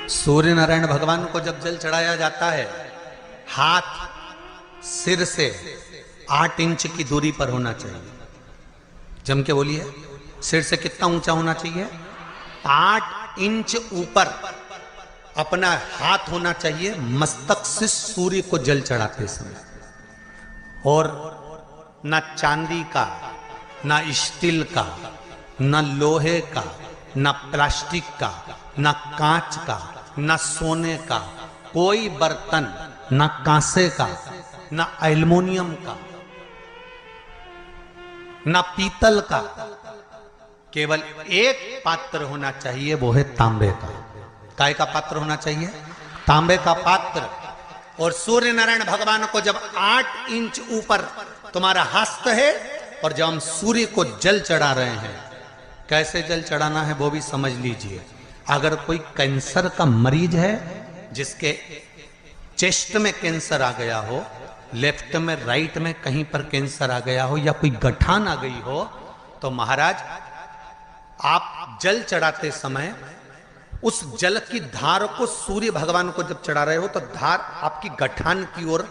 सूर्य नारायण भगवान को जब जल चढ़ाया जाता है, हाथ सिर से 8 इंच की दूरी पर होना चाहिए। जम के बोलिए, सिर से कितना ऊंचा होना चाहिए? 8 इंच ऊपर अपना हाथ होना चाहिए मस्तक से सूर्य को जल चढ़ाते समय। और ना चांदी का, ना स्टील का, ना लोहे का, ना प्लास्टिक का, ना कांच का, ना सोने का कोई बर्तन, ना कांसे का, ना एल्युमिनियम का, ना पीतल का, केवल एक पात्र होना चाहिए, वो है तांबे का। काय का पात्र होना चाहिए? तांबे का पात्र। और सूर्य नारायण भगवान को जब 8 इंच ऊपर तुम्हारा हस्त है और जब हम सूर्य को जल चढ़ा रहे हैं, कैसे जल चढ़ाना है वो भी समझ लीजिए। अगर कोई कैंसर का मरीज है, जिसके चेस्ट में कैंसर आ गया हो, लेफ्ट में, राइट में कहीं पर कैंसर आ गया हो, या कोई गठान आ गई हो, तो महाराज आप जल चढ़ाते समय उस जल की धार को सूर्य भगवान को जब चढ़ा रहे हो तो धार आपकी गठान की ओर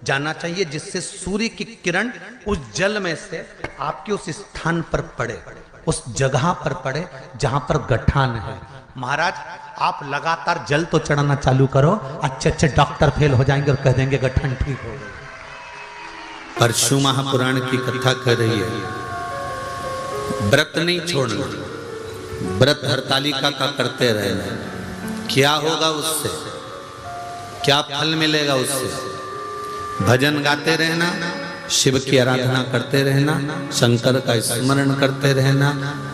जाना चाहिए, जिससे सूर्य की किरण उस जल में से आपके उस स्थान पर पड़े, उस जगह पर पड़े जहां पर गठान है। महाराज आप लगातार जल तो चढ़ाना चालू करो, अच्छे अच्छे डॉक्टर फेल हो जाएंगे और कह देंगे गठन ठीक हो गई। परशु महापुराण की कथा कह रही है, व्रत नहीं छोड़ना, व्रत हरतालिका का करते रहना। क्या होगा उससे? क्या फल मिलेगा उससे? भजन गाते रहना, शिव की आराधना करते रहना, शंकर का स्मरण करते रहना।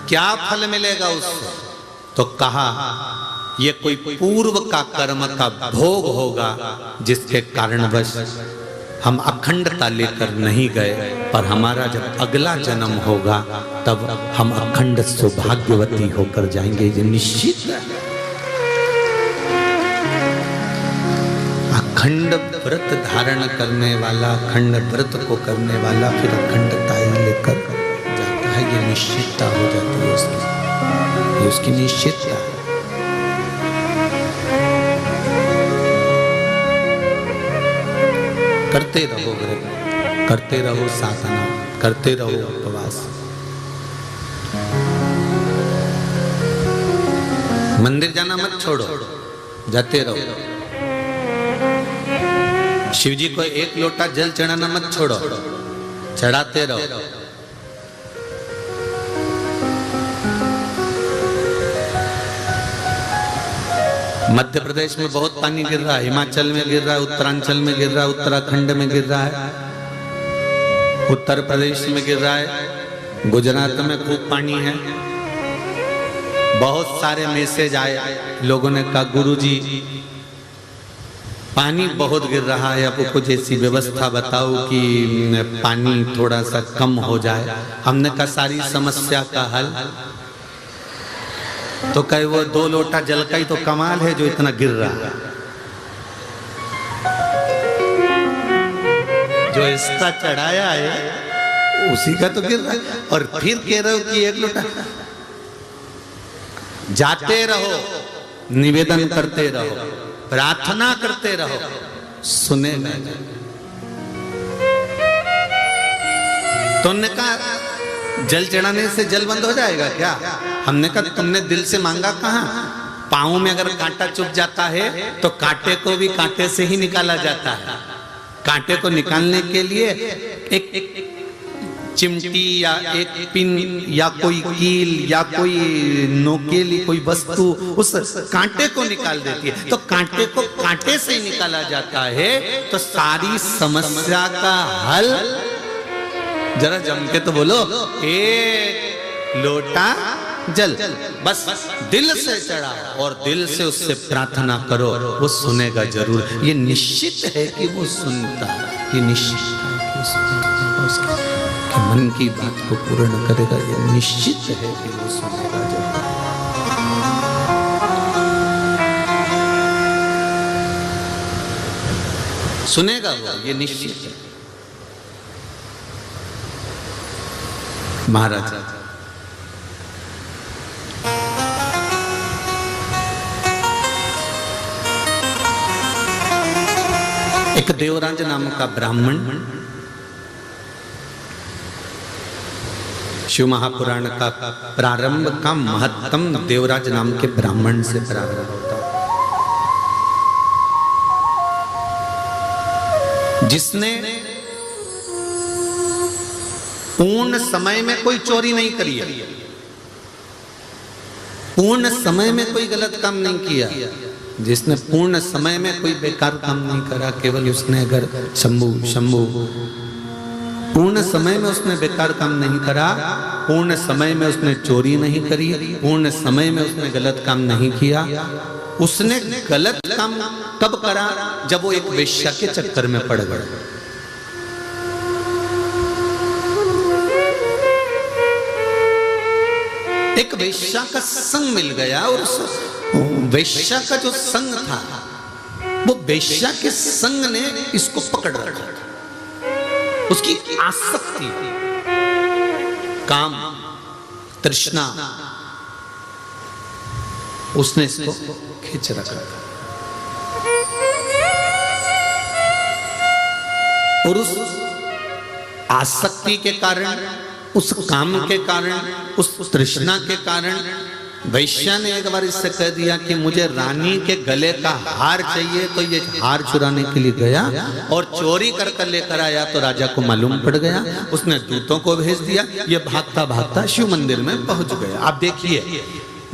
क्या फल मिलेगा उससे? तो कहा ये कोई पूर्व का कर्म का भोग होगा, जिसके कारणवश हम अखंडता लेकर नहीं गए, पर हमारा जब अगला जन्म होगा तब हम अखंड सौभाग्यवती होकर जाएंगे, ये निश्चित है। अखंड व्रत धारण करने वाला, अखंड व्रत को करने वाला फिर अखंडता ही लेकर जाता है, ये निश्चितता हो जाती है उसकी, ये उसकी निश्चितता है। करते रहो व्रत, करते रहो साधना, करते रहो उपवास। मंदिर जाना मत छोड़ो, जाते रहो। शिव जी को 1 लोटा जल चढ़ाना मत छोड़ो, चढ़ाते रहो। मध्य प्रदेश में बहुत पानी गिर रहा है, हिमाचल में गिर रहा है, उत्तरांचल में गिर रहा है, उत्तराखंड में गिर रहा है, उत्तर प्रदेश में गिर रहा है, गुजरात में खूब पानी है। बहुत सारे मैसेज आए, लोगों ने कहा गुरुजी पानी बहुत गिर रहा है, अब कुछ ऐसी व्यवस्था बताओ कि पानी थोड़ा सा कम हो जाए। हमने कहा सारी समस्या का हल तो कहे वो 2 लोटा जल का ही तो कमाल है जो इतना गिर रहा है, जो इसका चढ़ाया है उसी का तो गिर रहा है। और फिर कह रहे हो कि 1 लोटा। जाते रहो, निवेदन करते रहो, प्रार्थना करते रहो, सुनेगा। तुमने कहा जल चढ़ाने से जल बंद हो जाएगा क्या? हमने कहा तुमने दिल से मांगा कहाँ? पाँव में अगर कांटा चुभ जाता है तो कांटे को भी कांटे से ही निकाला जाता है। कांटे को निकालने के लिए एक चिमटी या एक पिन या कोई कील या कोई नोकेली कोई वस्तु उस कांटे को निकाल देती है, तो कांटे को कांटे से ही निकाला जाता है। तो सारी समस्या का हल, जरा जम के तो बोलो, 1 लोटा जल बस दिल से चढ़ा और दिल से उससे प्रार्थना करो, वो सुनेगा जरूर। ये निश्चित है कि वो सुनता है, ये निश्चित है कि वो सुनेगा, उसके मन की बात को पूर्ण करेगा, ये निश्चित है कि वो सुनेगा जरूर। सुनेगा वो, ये निश्चित है। महाराज एक देवराज नाम का ब्राह्मण, शिव महापुराण का प्रारंभ का महत्तम देवराज नाम के ब्राह्मण से प्रारंभ होता है, जिसने पूर्ण समय में कोई चोरी नहीं करी है, पूर्ण समय में कोई गलत काम नहीं किया, जिसने पूर्ण समय में कोई बेकार काम नहीं करा, केवल उसने अगर शंभु पूर्ण समय में उसने बेकार काम नहीं करा, पूर्ण समय में उसने चोरी नहीं करी, पूर्ण समय में उसने गलत काम नहीं किया। उसने गलत काम कब करा? जब वो एक वेश्या के चक्कर में पड़ गया। एक वेश्या का संग मिल गया और उस वेश्या का जो संग था, वो वेश्या के संग ने इसको पकड़ रखा। उसकी आसक्ति, काम, तृष्णा, उसने इसको खींच रखा और उस आसक्ति के कारण, उस काम के कारण, उस तृष्णा के कारण वैश्या ने एक बार इससे कह दिया कि मुझे रानी के गले का हार चाहिए। तो ये हार चुराने के लिए गया और चोरी कर कर लेकर आया। तो राजा को मालूम पड़ गया, उसने दूतों को भेज दिया, ये भागता भागता शिव मंदिर में पहुंच गया। आप देखिए,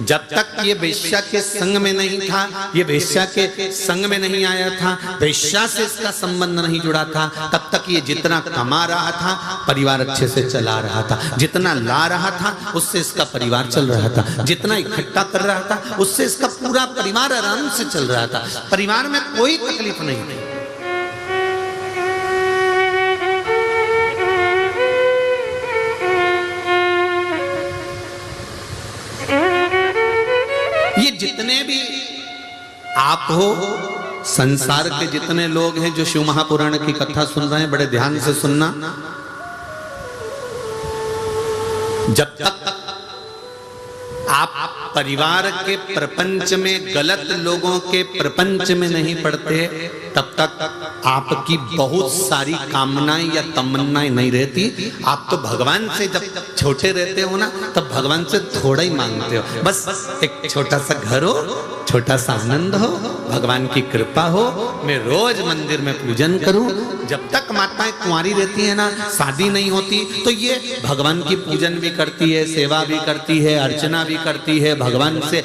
जब तक ये वेश्या के संग में नहीं था, ये वेश्या के संग में नहीं आया था, वेश्या से इसका संबंध नहीं जुड़ा था, तब तक ये जितना कमा रहा था परिवार अच्छे से चला रहा था, जितना ला रहा था उससे इसका परिवार चल रहा था, जितना इकट्ठा कर रहा था उससे इसका पूरा परिवार आराम से चल रहा था, परिवार में कोई तकलीफ नहीं थी। ये जितने भी आप हो, संसार के जितने लोग हैं जो शिव महापुराण की कथा सुन रहे हैं, बड़े ध्यान से सुनना। जब तक आप परिवार के प्रपंच में, गलत लोगों के प्रपंच में नहीं पड़ते, तब तक आपकी बहुत सारी कामनाएं या तमन्नाएं नहीं रहती। आप तो भगवान से जब छोटे रहते हो ना, तब भगवान से थोड़ा ही मांगते हो, बस एक छोटा सा घर हो, छोटा सा आनंद हो, भगवान की कृपा हो, मैं रोज मंदिर में पूजन करूं। जब तक माताएं कुंवारी रहती है ना, शादी नहीं होती, तो ये भगवान की पूजन भी करती है, सेवा भी करती है, अर्चना भी करती है, भगवान से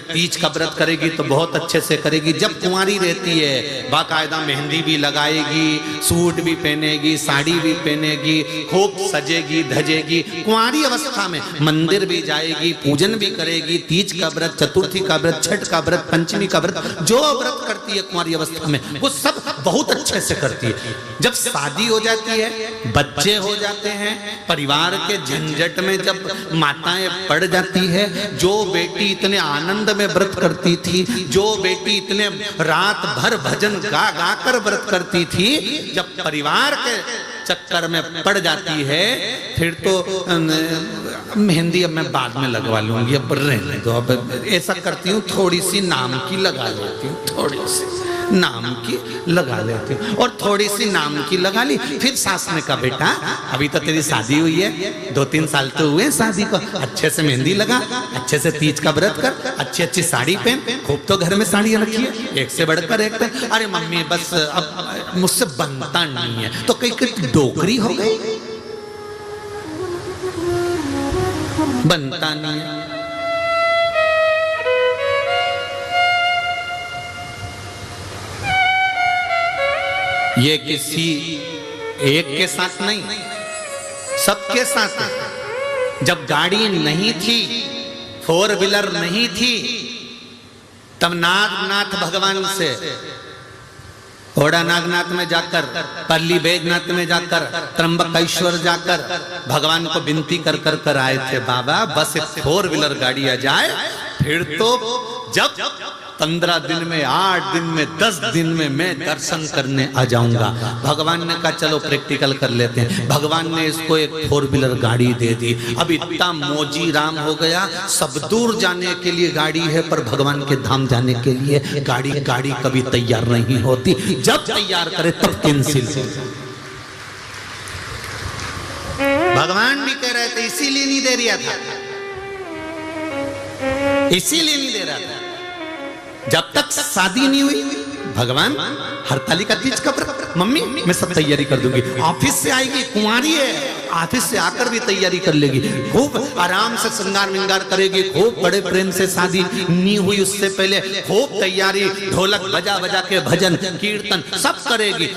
तीज का व्रत करेगी तो बहुत अच्छे से करेगी। जब कुंवारी रहती है, बाकायदा मेहंदी भी लगाएगी, सूट भी पहनेगी, साड़ी भी पहनेगी, खूब सजेगी धजेगी। कुंवारी अवस्था में मंदिर भी जाएगी, पूजन भी करेगी, तीज का व्रत, चतुर्थी का व्रत, छठ का व्रत, पंचमी का व्रत, जो व्रत करती है कुंवारी अवस्था में वो सब बहुत अच्छे से करती है। जब शादी हो जाती है, बच्चे हो जाते हैं, परिवार के झंझट में जब माताएं पड़ जाती है, जो बेटी इतने आनंद में व्रत करती थी, जो बेटी इतने रात भर भजन गा गा कर व्रत करती थी, जब परिवार के चक्कर में पड़ जाती है, फिर तो मेहंदी अब मैं बाद में लगवा लूंगी, अब रहने दो, अब ऐसा करती हूँ, थोड़ी सी नाम की लगा लेती हूँ, थोड़ी सी नाम की लगा लेती हूँ, और थोड़ी सी नाम की लगा ली। फिर सास ने कहा, बेटा अभी तो तेरी शादी हुई है, 2-3 साल तो हुए शादी को, अच्छे से मेहंदी लगा, अच्छे से तीज का व्रत कर, अच्छी अच्छी साड़ी पहन, खूब तो घर में साड़ियाँ रखी है, एक से बढ़कर एक। अरे मम्मी बस अब मुझसे बनता नहीं है, तो कहीं डोकरी हो गई, बनता नहीं है। ये किसी एक के साथ नहीं, सबके साथ है। जब गाड़ी नहीं थी, 4 व्हीलर नहीं थी, तब नागनाथ भगवान से, ओड़ा नागनाथ में जाकर, पल्ली बैजनाथ में जाकर, त्र्यंबकेश्वर जाकर भगवान को विनती कर कर कर आए थे, बाबा बस 4 व्हीलर गाड़ी आ जाए, फिर तो जब 15 दिन में, 8 दिन में, 10 दिन में मैं दर्शन करने आ जाऊंगा। भगवान ने कहा चलो प्रैक्टिकल कर लेते हैं। भगवान ने इसको एक 4 व्हीलर गाड़ी दे दी। अब इतना मौजी राम हो गया, सब दूर जाने के लिए गाड़ी है, पर भगवान के धाम जाने के लिए गाड़ी कभी तैयार नहीं होती। जब तैयार करे तब कैंसिल। भगवान भी कह रहे थे, इसीलिए नहीं दे रहा था, इसीलिए नहीं दे रहा था। जब तक शादी नहीं हुई, भगवान हरतालिका तीज का व्रत, मम्मी मैं सब तैयारी कर दूंगी। ऑफिस से आएगी, कुंवारी है, ऑफिस से आकर भी तैयारी कर लेगी, खूब आराम से श्रृंगार विंगार करेगी, खूब बड़े प्रेम से। शादी नहीं हुई उससे पहले खूब तैयारी, ढोलक बजा बजा के भजन कीर्तन सब करेगी।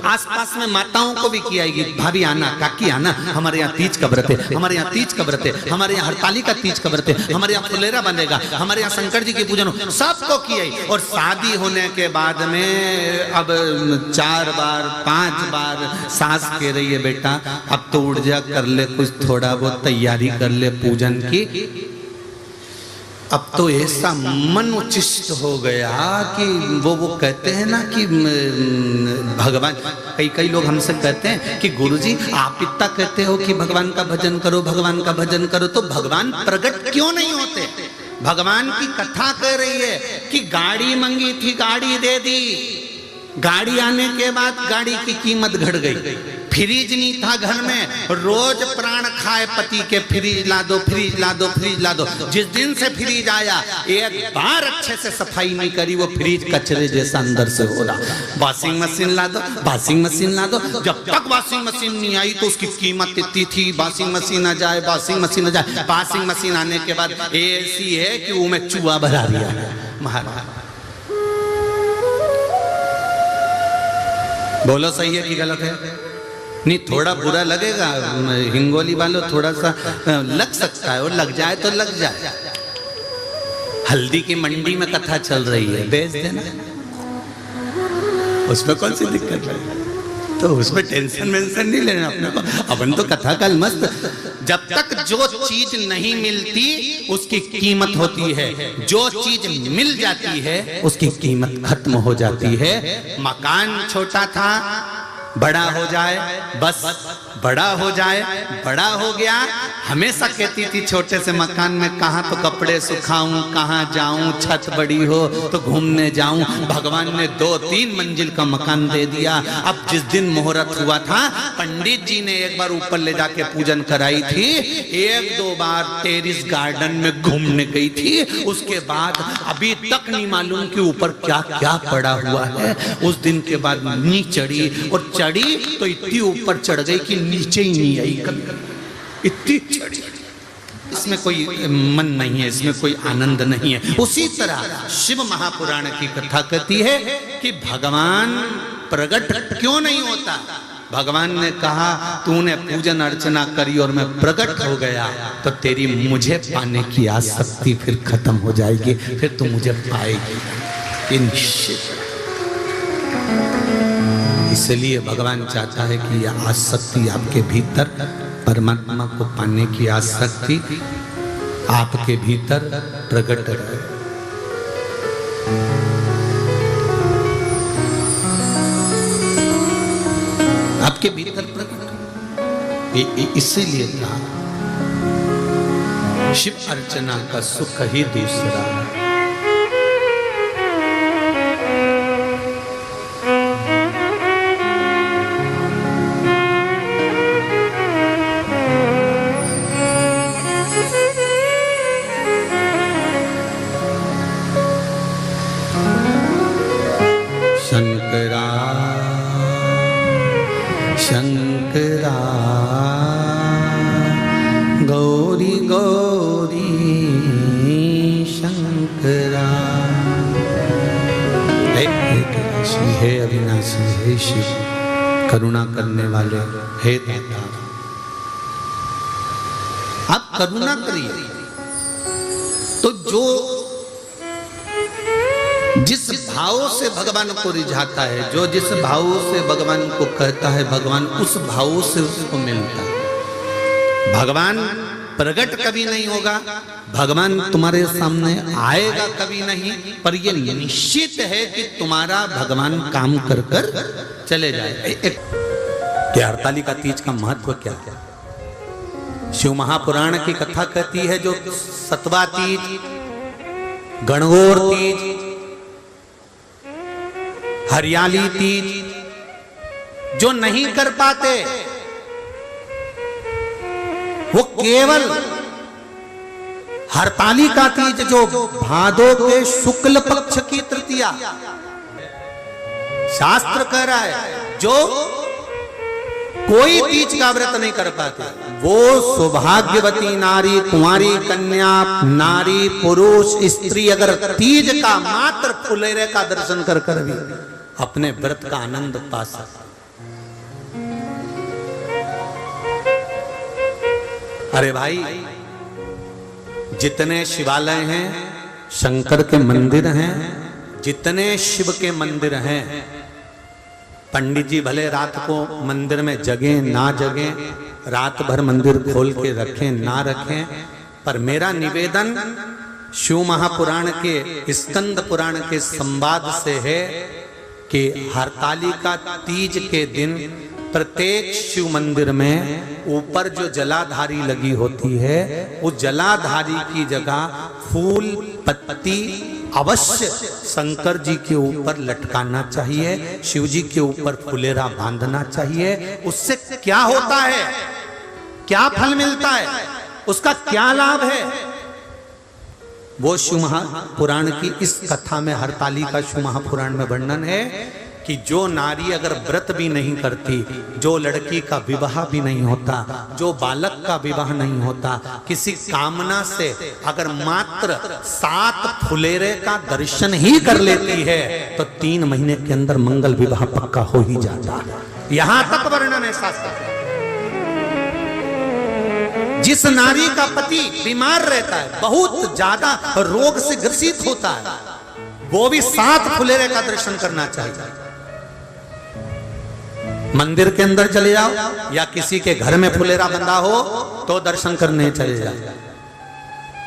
आसपास में माताओं को भी खिलाएगी, भाभी आना, काकी आना, हमारे यहाँ तीज का व्रत है, हमारे यहाँ तीज का व्रत है, हमारे यहाँ हरतालिका तीज का व्रत है, हमारे यहाँ फुलेरा बनेगा, हमारे यहाँ शंकर जी की पूजन, सबको खिलाई। और शादी होने के बाद में अब 4 बार 5 बार सास कह रही है, बेटा अब तो उठ जा, कर ले कुछ थोड़ा बहुत तैयारी कर ले पूजन की। अब तो ऐसा मन उचिष्ट हो गया कि वो कहते हैं ना कि भगवान, कई लोग हमसे कहते हैं कि गुरुजी आप इतना कहते हो कि भगवान का भजन करो, भगवान का भजन करो, तो भगवान प्रकट क्यों नहीं होते? भगवान की कथा कह रही है कि गाड़ी मांगी थी, गाड़ी दे दी, गाड़ी आने के बाद गाड़ी की कीमत घट गई। फ्रिज नहीं था घर में, रोज प्राण खाए पति के, फ्रिज ला दो, फ्रिज ला दो, फ्रिज ला दो। जिस दिन से फ्रिज आया, एक बार अच्छे से सफाई नहीं करी, वो फ्रिज कचरे जैसा अंदर से हो रहा। वॉशिंग मशीन ला दो, वॉशिंग मशीन ला दो। जब तक वॉशिंग मशीन नहीं आई तो उसकी कीमत इतनी थी, वॉशिंग मशीन आ जाए, वॉशिंग मशीन आ जाए। वॉशिंग मशीन आने के बाद ऐसी है कि वो में चूहा भरा दिया महाराज। बोलो सही है कि गलत है? नहीं, थोड़ा बुरा लगेगा, हिंगोली वालों थोड़ा सा लग सकता है, और लग जाए तो लग जाए। हल्दी की मंडी में कथा चल रही है, बेच देना, उसमें कौन सी दिक्कत है? तो उसमें टेंशन वेंशन नहीं लेना अपने को, अपन तो कथा कल मस्त। जब तक जो चीज नहीं मिलती उसकी कीमत होती है, जो चीज मिल जाती है उसकी कीमत खत्म हो जाती है। मकान छोटा था, बड़ा हो जाए, बस बड़ा हो जाए, बड़ा हो गया। हमेशा कहती थी छोटे से मकान में कहाँ तो कपड़े सुखाऊं, कहाँ जाऊं, छत बड़ी हो तो घूमने जाऊं। भगवान ने 2-3 मंजिल का मकान दे दिया। अब जिस दिन मुहूर्त हुआ था, पंडित जी ने एक बार ऊपर ले जाके पूजन कराई थी, 1-2 बार टेरिस गार्डन में घूमने गई थी। उसके बाद अभी तक नहीं मालूम कि ऊपर क्या क्या पड़ा हुआ है। उस दिन के बाद नी चढ़ी, और चढ़ी तो इतनी ऊपर चढ़ गई कि नीचे ही नहीं आई कभी, इतनी चढ़ी। इसमें कोई मन नहीं है, इसमें कोई आनंद नहीं है। उसी तरह शिव महापुराण की कथा कहती है कि भगवान प्रकट क्यों नहीं होता। भगवान ने कहा तूने पूजन अर्चना करी और मैं प्रकट हो गया, तो तेरी मुझे पाने की आसक्ति फिर खत्म हो जाएगी, फिर तू मुझे पाएगी। इसलिए भगवान चाहता है कि यह आसक्ति आपके भीतर, परमात्मा को पाने की आसक्ति आपके भीतर प्रकट रहे। आपके भीतर प्रकट, इसीलिए कहा शिव अर्चना का सुख ही दूसरा है। शंकरा गौरी गौरी शंकरा। हे अविनाशी, हे शिव करुणा करने वाले, हे दाता आप करुणा करिए। तो जो जिस भाव से भगवान को रिझाता है, जो जिस भाव से भगवान को कहता है, भगवान उस भाव से उसको मिलता है। भगवान प्रकट कभी नहीं होगा, भगवान तुम्हारे सामने आएगा कभी नहीं, पर यह निश्चित है कि तुम्हारा भगवान काम कर कर चले जाए। हरतालिका तीज का महत्व क्या है? शिव महापुराण की कथा कहती है जो सतवा तीज, गणगौर तीज, हरियाली तीज जो नहीं कर पाते वो केवल हरतालिका तीज जो भादो के शुक्ल पक्ष की तृतीया, शास्त्र कह रहा है जो कोई तीज का व्रत नहीं कर पाते वो सौभाग्यवती नारी, कुंवारी कन्या, नारी, पुरुष, स्त्री अगर तीज का मात्र फुलेरे का दर्शन कर कर भी अपने व्रत का आनंद पा सकते। अरे भाई, जितने शिवालय हैं, शंकर के मंदिर हैं, जितने शिव के मंदिर हैं, पंडित जी भले रात को मंदिर में जगें ना जगें, रात भर मंदिर खोल के रखें ना रखें, पर मेरा निवेदन शिव महापुराण के स्कंद पुराण के संवाद से है कि हरतालिका तीज के दिन प्रत्येक शिव मंदिर में ऊपर जो जलाधारी लगी होती है, उस जलाधारी की जगह फूल पत्ती अवश्य शंकर जी के ऊपर लटकाना चाहिए, शिव जी के ऊपर फुलेरा बांधना चाहिए। उससे क्या होता है, क्या फल मिलता है, उसका क्या लाभ है, वो शिव महापुराण की इस कथा में, हरतालिका शिव महापुराण में वर्णन है कि जो नारी अगर व्रत भी नहीं करती, जो लड़की का विवाह भी नहीं होता, जो बालक का विवाह नहीं होता, किसी कामना से अगर मात्र 7 फुलेरे का दर्शन ही कर लेती है तो 3 महीने के अंदर मंगल विवाह पक्का हो ही जाता है। यहां तक वर्णन है शास्त्र। जिस नारी का पति बीमार रहता है, बहुत ज्यादा रोग से ग्रसित होता है, वो भी 7 फुलेरे का दर्शन करना चाहिए। मंदिर के अंदर चले जाओ या किसी के घर में फुलेरा बंधा हो तो दर्शन करने चले जाओ।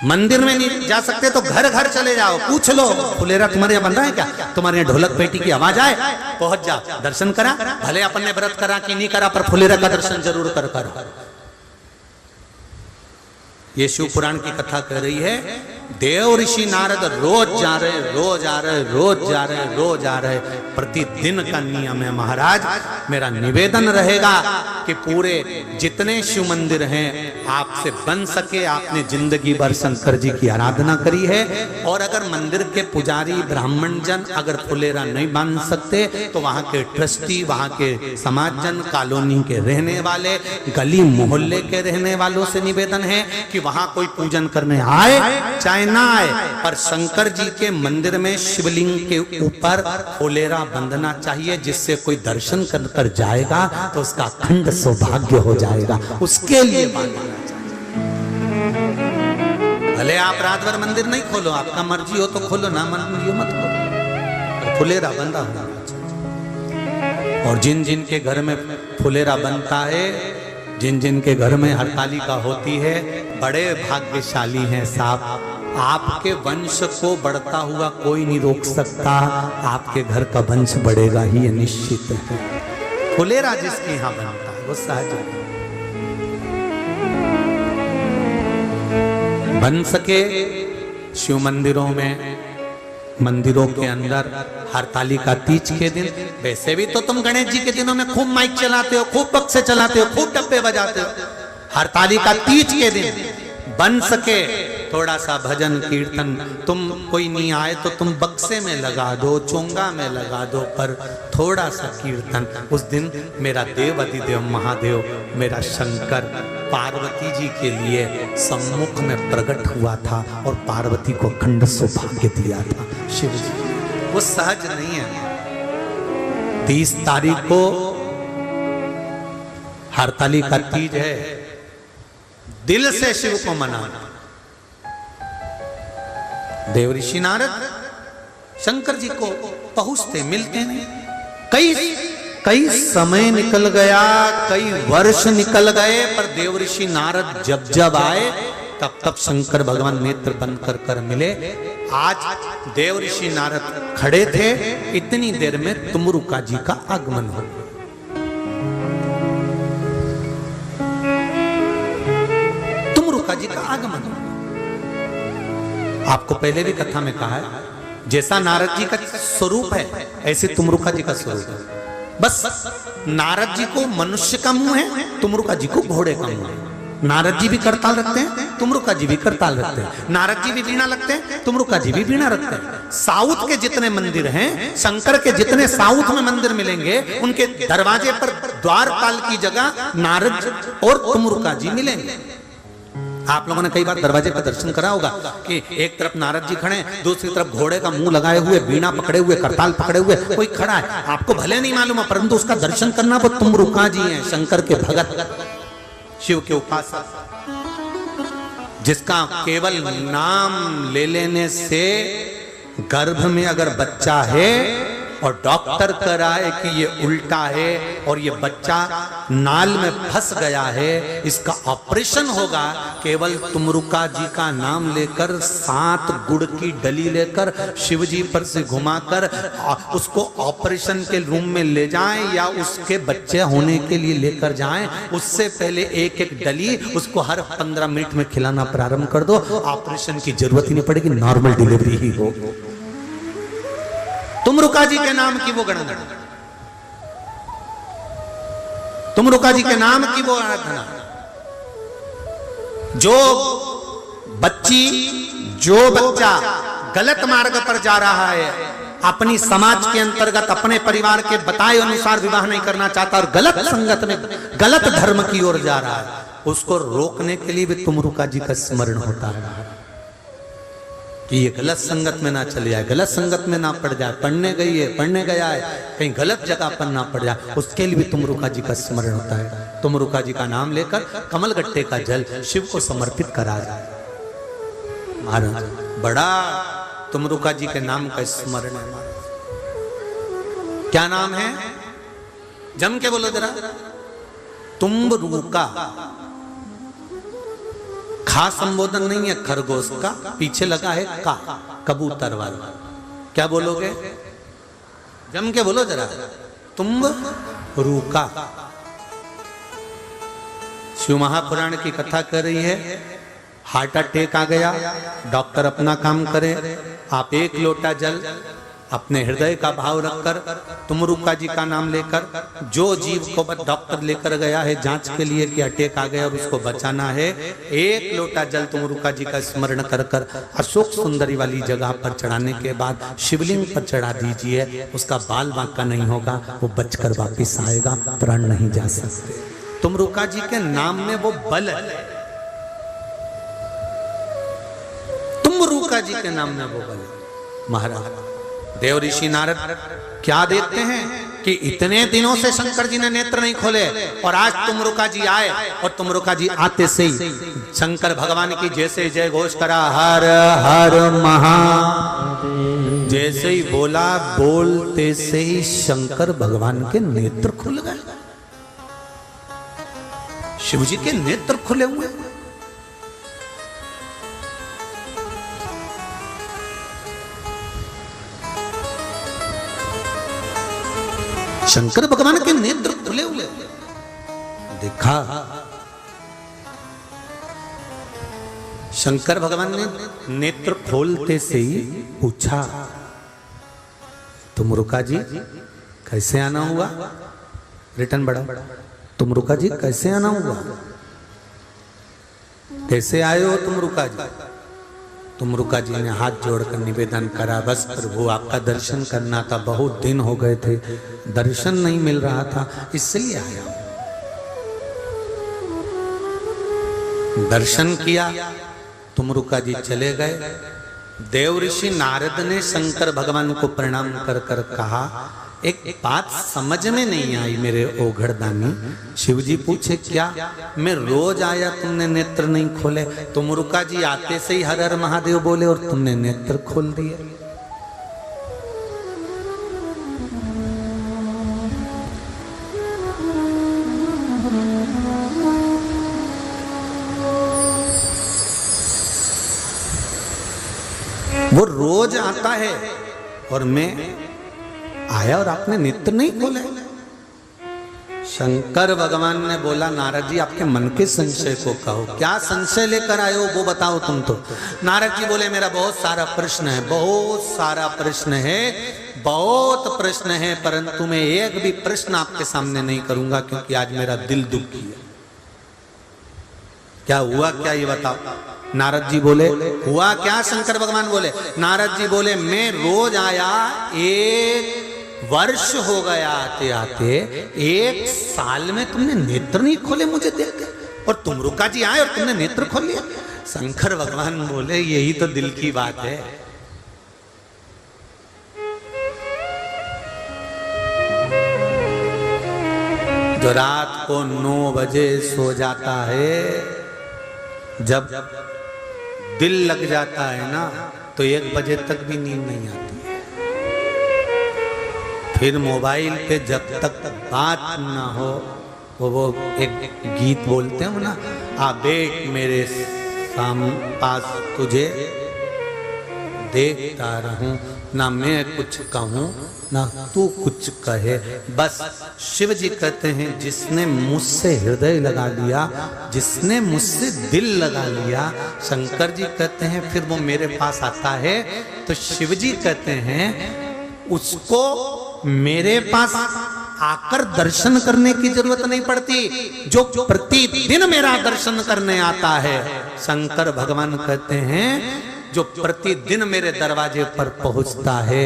मंदिर में नहीं जा सकते तो घर घर चले जाओ, पूछ लो फुलेरा तुम्हारे यहाँ बंधा है क्या, तुम्हारे यहाँ ढोलक पेटी की आवाज आए, पहुंच जाओ, दर्शन करा, भले अपन ने व्रत करा कि नहीं करा, पर फुलेरा का दर्शन जरूर कर। ये शिव पुराण की कथा कह रही है, देव ऋषि नारद रोज जा रहे, रोज आ रहे, रोज जा रहे, रोज आ रहे, प्रतिदिन का नियम है। महाराज, मेरा निवेदन रहेगा कि पूरे जितने शिव मंदिर हैं, आपसे बन सके आपने जिंदगी भर शंकर जी की आराधना करी है, और अगर मंदिर के पुजारी ब्राह्मण जन अगर फुलेरा नहीं बांध सकते तो वहां के ट्रस्टी, वहां के समाजजन, कॉलोनी के रहने वाले, गली मोहल्ले के रहने वालों से निवेदन है कि वहां कोई पूजन करने आए चाहे ना आए, पर शंकर जी के मंदिर में शिवलिंग के ऊपर फुलेरा बंधना चाहिए, जिससे कोई दर्शन कर कर जाएगा तो उसका अखंड सौभाग्य हो जाएगा। उसके लिए बांधना चाहिए। भले आप रात भर मंदिर नहीं खोलो, आपका मर्जी हो तो खोलो, ना मर्जी हो मत खोलो, फुलेरा बंधा होना चाहिए। और जिन जिन के घर में फुलेरा बनता है, जिन जिन के घर में हरतालिका होती है, बड़े भाग्यशाली हैं साहब। आपके वंश को बढ़ता हुआ कोई नहीं रोक सकता, आपके घर का वंश बढ़ेगा ही, ये निश्चित है। फुलेरा जिसके यहाँ बनता है वो सहज है। बन सके शिव मंदिरों में, मंदिरों के अंदर हरतालिका तीज के दिन, वैसे भी तो तुम गणेश जी के दिनों में खूब माइक चलाते हो, खूब बक्से चलाते हो, खूब डब्बे बजाते हो। हरतालिका तीज के दिन बन सके थोड़ा सा भजन कीर्तन, तुम कोई नहीं आए तो तुम बक्से में लगा दो, चोंगा में लगा दो, पर थोड़ा सा कीर्तन। उस दिन मेरा देव अधिदेव महादेव, मेरा शंकर पार्वती जी के लिए सम्मुख में प्रकट हुआ था और पार्वती को अखंड सौभाग्य दिया था। शिव जी वो सहज नहीं है। 30 तारीख को हरतालिका तीज है, दिल से शिव को मनाना। देव ऋषि नारद शंकर जी को पहुंचते मिलते नहीं, कई कई समय निकल गया, कई वर्ष निकल गए, पर देवऋषि नारद जब जब आए तब तब शंकर भगवान नेत्र बंद कर कर मिले। आज देवऋषि नारद खड़े थे, इतनी देर में तुमरुका जी का आगमन हो गया। तुमरुका जी का आगमन हो गया। आपको पहले भी कथा में कहा है, जैसा नारद जी का स्वरूप है ऐसे तुमरुका जी का स्वरूप है। बस नारद जी को मनुष्य का मुंह है, तुमरुका जी को घोड़े का मुंह है। नारद जी भी करताल रखते हैं, तुमरुका जी भी करताल रखते हैं। नारद जी भी वीणा रखते हैं, तुमरुका जी भी वीणा रखते हैं। साउथ के जितने मंदिर हैं, शंकर के जितने साउथ में मंदिर मिलेंगे, उनके दरवाजे पर द्वारपाल की जगह नारद और तुमरुका जी मिलेंगे। आप लोगों ने कई बार दरवाजे पर दर्शन करा होगा कि एक तरफ नारद जी खड़े, दूसरी तरफ घोड़े का मुंह लगाए हुए, वीणा पकड़े हुए, करताल पकड़े हुए कोई खड़ा है। आपको भले नहीं मालूम है, परंतु उसका दर्शन करना वो तुमरुका जी हैं, शंकर के भगत, शिव के उपासक, जिसका केवल नाम ले लेने से गर्भ में अगर बच्चा है और डॉक्टर कराए कि ये उल्टा है और ये बच्चा नाल में फंस गया है, इसका ऑपरेशन होगा, केवल तुमरुका जी का नाम लेकर 7 गुड़ की डली लेकर शिव जी पर से घुमाकर उसको ऑपरेशन के रूम में ले जाएं या उसके बच्चे होने के लिए लेकर जाएं, उससे पहले एक एक डली उसको हर 15 मिनट में खिलाना प्रारंभ कर दो। ऑपरेशन की जरूरत ही नहीं पड़ेगी, नॉर्मल डिलीवरी ही हो। तुमरुका जी के नाम की वो गणना, तुमरुका जी के नाम की वो आराधना। जो बच्चा गलत मार्ग पर जा रहा है, अपनी समाज के अंतर्गत अपने परिवार के बताए अनुसार विवाह नहीं करना चाहता और गलत संगत में गलत धर्म की ओर जा रहा है, उसको रोकने के लिए भी तुमरुका जी का स्मरण होता है कि ये गलत संगत में ना चले जाए, गलत संगत में ना पड़ जाए, पढ़ने गया है कहीं गलत जगह पर ना पड़ जाए, उसके लिए भी तुमरुका जी का स्मरण होता है। तुमरुका जी का नाम लेकर कमलगट्टे का जल शिव को समर्पित करा जाए। महाराज बड़ा तुमरुका जी के नाम का स्मरण है। क्या नाम है? जम के बोलो जरा। तुमरुका। खा संबोधन नहीं है खरगोश का, पीछे लगा है का, कबूतर वाला। क्या बोलोगे? जम के बोलो जरा। तुमरुका। शिव महापुराण की कथा कर रही है, हार्ट अटैक आ गया, डॉक्टर अपना काम करे, आप 1 लोटा जल अपने हृदय का भाव रखकर तुमरुका जी का नाम लेकर, जो जीव को डॉक्टर लेकर गया है जांच के लिए कि अटैक आ गया और उसको बचाना है, 1 लोटा जल तुमरुका जी का स्मरण कर कर अशोक सुंदरी वाली जगह पर चढ़ाने के बाद शिवलिंग पर चढ़ा दीजिए। उसका बाल बांका नहीं होगा, वो बचकर वापिस आएगा, प्राण नहीं जा सकते। तुमरुका जी के नाम में वो बल है, तुमरुका जी के नाम में वो बल है। महाराज देवऋषि नारद क्या देखते हैं कि इतने दिनों से शंकर जी ने नेत्र नहीं खोले और आज तुमरुका जी आए, और तुमरुका जी आते से ही शंकर भगवान की जैसे जय घोष करा, हर हर महादेव, जैसे ही बोला, बोलते से ही शंकर भगवान के नेत्र खुल गए। शिव जी के नेत्र खुले हुए। शंकर भगवान के नेत्र खुले हुए। देखा शंकर भगवान ने नेत्र खोलते से ही पूछा, तुमरुका जी कैसे आना हुआ? रिटर्न बढ़ा। तुमरुका जी कैसे आना हुआ? कैसे आए हो तुमरुका जी? तुमरुका जी ने हाथ जोड़कर निवेदन करा, बस प्रभु आपका दर्शन करना था, बहुत दिन हो गए थे, दर्शन नहीं मिल रहा था, इसलिए आया। दर्शन किया, तुमरुका जी चले गए। देवऋषि नारद ने शंकर भगवान को प्रणाम कर कर कहा, एक बात समझ में नहीं आई मेरे ओघड़दानी। शिव जी पूछे क्या? मैं रोज आया, तुमने नेत्र नहीं खोले। तुमरुका जी आते से ही हर हर महादेव बोले और तुमने नेत्र खोल दिए। आता है और मैं आया और आपने नेत्र नहीं खोले। शंकर भगवान ने बोला नारद जी आपके मन के संशय को कहो, क्या संशय लेकर आए हो वो बताओ तुम तो। नारद जी बोले मेरा बहुत सारा प्रश्न है, बहुत सारा प्रश्न है, बहुत प्रश्न है, परंतु मैं एक भी प्रश्न आपके सामने नहीं करूंगा क्योंकि आज मेरा दिल दुखी है। क्या हुआ क्या ये बताओ। नारद जी बोले हुआ क्या। शंकर भगवान बोले, नारद जी बोले मैं रोज आया, 1 वर्ष हो गया आते आते, 1 साल में तुमने नेत्र नहीं खोले मुझे देख के, और तुम रुका जी आए और तुमने नेत्र खोल लिया। शंकर भगवान बोले यही तो दिल की बात है। जो रात को 9 बजे सो जाता है, जब दिल लग जाता है ना तो 1 बजे तक भी नींद नहीं आती। फिर मोबाइल पे जब तक बात ना हो, वो एक गीत बोलते हैं ना, आ बैठ मेरे पास तुझे देखता रहूं, ना मैं कुछ कहूं ना तू कुछ कहे। बस शिव जी कहते हैं जिसने मुझसे हृदय लगा लिया, जिसने मुझसे दिल लगा लिया, शंकर जी कहते हैं फिर वो मेरे पास आता है। तो शिव जी कहते हैं उसको मेरे पास आकर दर्शन करने की जरूरत नहीं पड़ती, जो प्रतिदिन मेरा दर्शन करने आता है। शंकर भगवान कहते हैं जो प्रतिदिन मेरे दरवाजे पर पहुंचता है,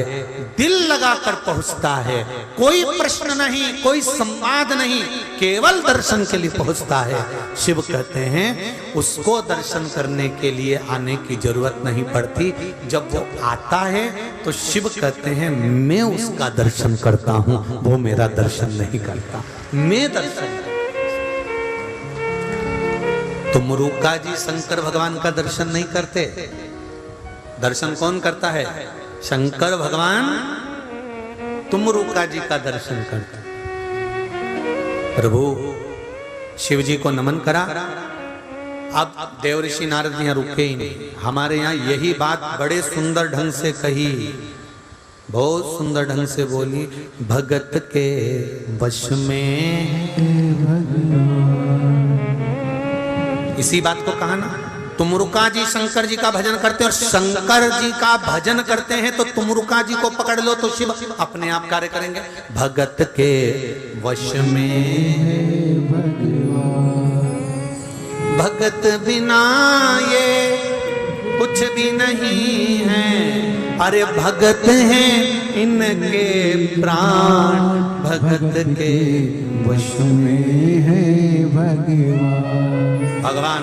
दिल लगाकर पहुंचता है, कोई प्रश्न नहीं, कोई संवाद नहीं, केवल दर्शन के लिए पहुंचता है। शिव कहते हैं उसको दर्शन करने के लिए आने की जरूरत नहीं पड़ती। जब वो आता है तो शिव कहते हैं मैं उसका दर्शन करता हूं, वो मेरा दर्शन नहीं करता, मैं दर्शन। तो मुरुका जी शंकर भगवान का दर्शन नहीं करते, दर्शन कौन करता है? शंकर भगवान तुमरुका जी का दर्शन करता है। प्रभु शिव जी को नमन करा। अब देवऋषि नारद यहाँ रुके ही नहीं, हमारे यहाँ यही बात बड़े सुंदर ढंग से कही, बहुत सुंदर ढंग से बोली, भगत के वश में। इसी बात को कहा ना, तुमरुका जी शंकर जी का भजन करते हैं और शंकर जी का भजन करते हैं तो तुमरुका जी को पकड़ लो तो शिव अपने आप कार्य करेंगे। भगत के वश में भगत बिना ये कुछ भी नहीं है, अरे भगत हैं इनके प्राण, भगत के वश में है भगवान।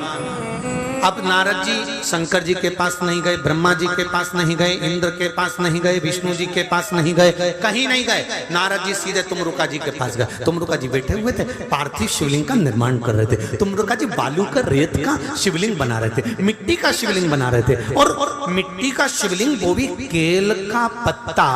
अब नारद जी शंकर जी के पास नहीं गए, ब्रह्मा जी के पास नहीं गए, इंद्र के पास नहीं गए, विष्णु जी के पास नहीं गए, कहीं नहीं गए। नारद जी सीधे तुमरुका जी के पास गए। तुमरुका जी बैठे हुए थे, पार्थिव शिवलिंग का निर्माण कर रहे थे। तुमरुका जी बालू का, रेत का शिवलिंग बना रहे थे, मिट्टी का शिवलिंग बना रहे थे, और मिट्टी का शिवलिंग वो भी केल का पत्ता,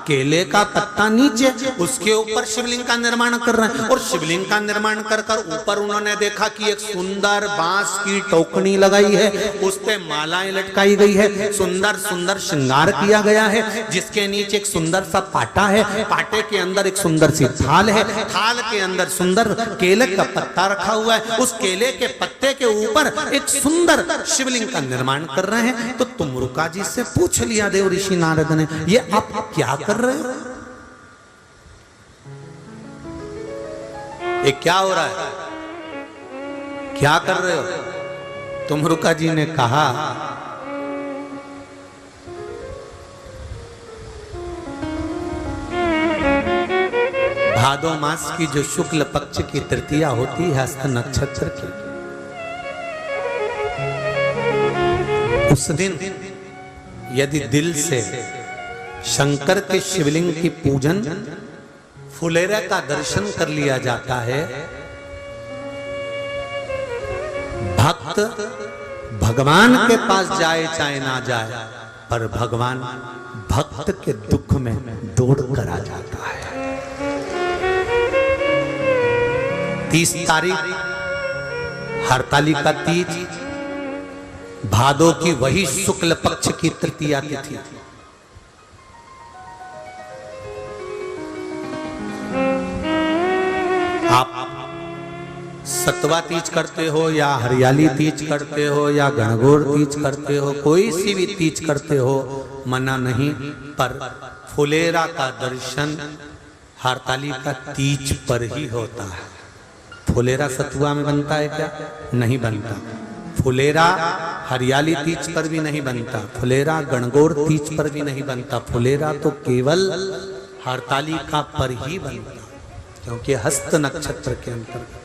केले का पत्ता नीचे, उसके ऊपर शिवलिंग का निर्माण कर रहे हैं। और शिवलिंग का निर्माण कर कर ऊपर उन्होंने देखा कि एक सुंदर बांस की टोकनी लगाई है, उस पे मालाएं लटकाई गई है, सुंदर सुंदर श्रृंगार किया गया है, जिसके नीचे एक सुंदर सा पाटा है, पाटे के अंदर एक सुंदर सी थाल है, थाल के अंदर सुंदर केले का पत्ता रखा हुआ है, उस केले के पत्ते के ऊपर एक सुंदर शिवलिंग का निर्माण कर रहे हैं। तो तुमरुका जी से पूछ लिया देव ऋषि नारद ने, ये आप क्या कर रहे हो? ये क्या हो रहा है, क्या कर रहे हो? तुमरुका जी ने कहा भादो मास की जो शुक्ल पक्ष की तृतीया होती है हस्त नक्षत्र की, उस दिन यदि दिल से शंकर के शिवलिंग की पूजन, फुलेरा का दर्शन कर लिया जाता है, भक्त भगवान के पास जाए चाहे ना जाए, पर भगवान भक्त के दुख में दौड़ कर आ जाता है। 30 तारीख हरतालिका तीज, भादो की वही शुक्ल पक्ष की तृतीया तिथि, सतवा तीज करते हो या हरियाली तीज करते हो या गणगौर तीज करते हो, कोई सी भी तीज करते हो, मना नहीं, पर फुलेरा का दर्शन हरतालिका तीज पर ही होता है। फुलेरा सतुआ में बनता है क्या? नहीं बनता। फुलेरा हरियाली तीज पर भी नहीं बनता, फुलेरा गणगौर तीज पर भी नहीं बनता, फुलेरा तो केवल हरतालिका पर ही बनता, क्योंकि हस्त नक्षत्र के अंतर्गत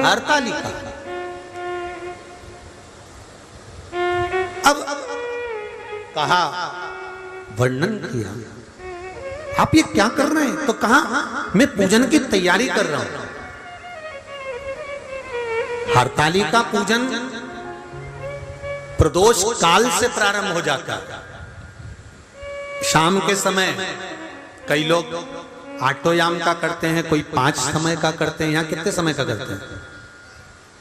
हरतालिका। अब कहा, वर्णन किया, आप ये क्या कर रहे हैं? तो कहा मैं पूजन की तैयारी कर रहा हूं। हरतालिका पूजन प्रदोष काल से प्रारंभ हो जाता है। शाम के समय कई लोग आठोयाम का करते हैं, कोई 5 समय का करते हैं। यहाँ कितने समय का करते हैं?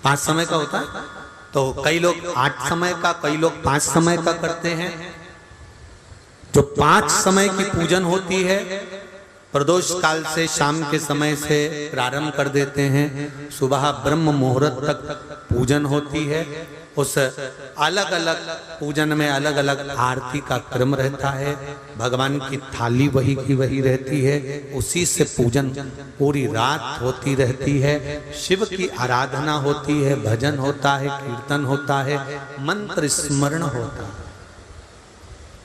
5 समय का होता है। तो कई लोग 8 समय का, कई लोग 5 समय का करते हैं। जो 5 समय की पूजन होती है प्रदोष काल से शाम के समय से प्रारंभ कर देते हैं। सुबह ब्रह्म मुहूर्त तक पूजन होती है। उस अलग अलग पूजन में अलग अलग आरती का क्रम रहता है, भगवान की थाली वही की वही रहती है, उसी से पूजन पूरी रात होती रहती है। शिव की आराधना होती है, भजन होता है, कीर्तन होता है, मंत्र स्मरण होता है,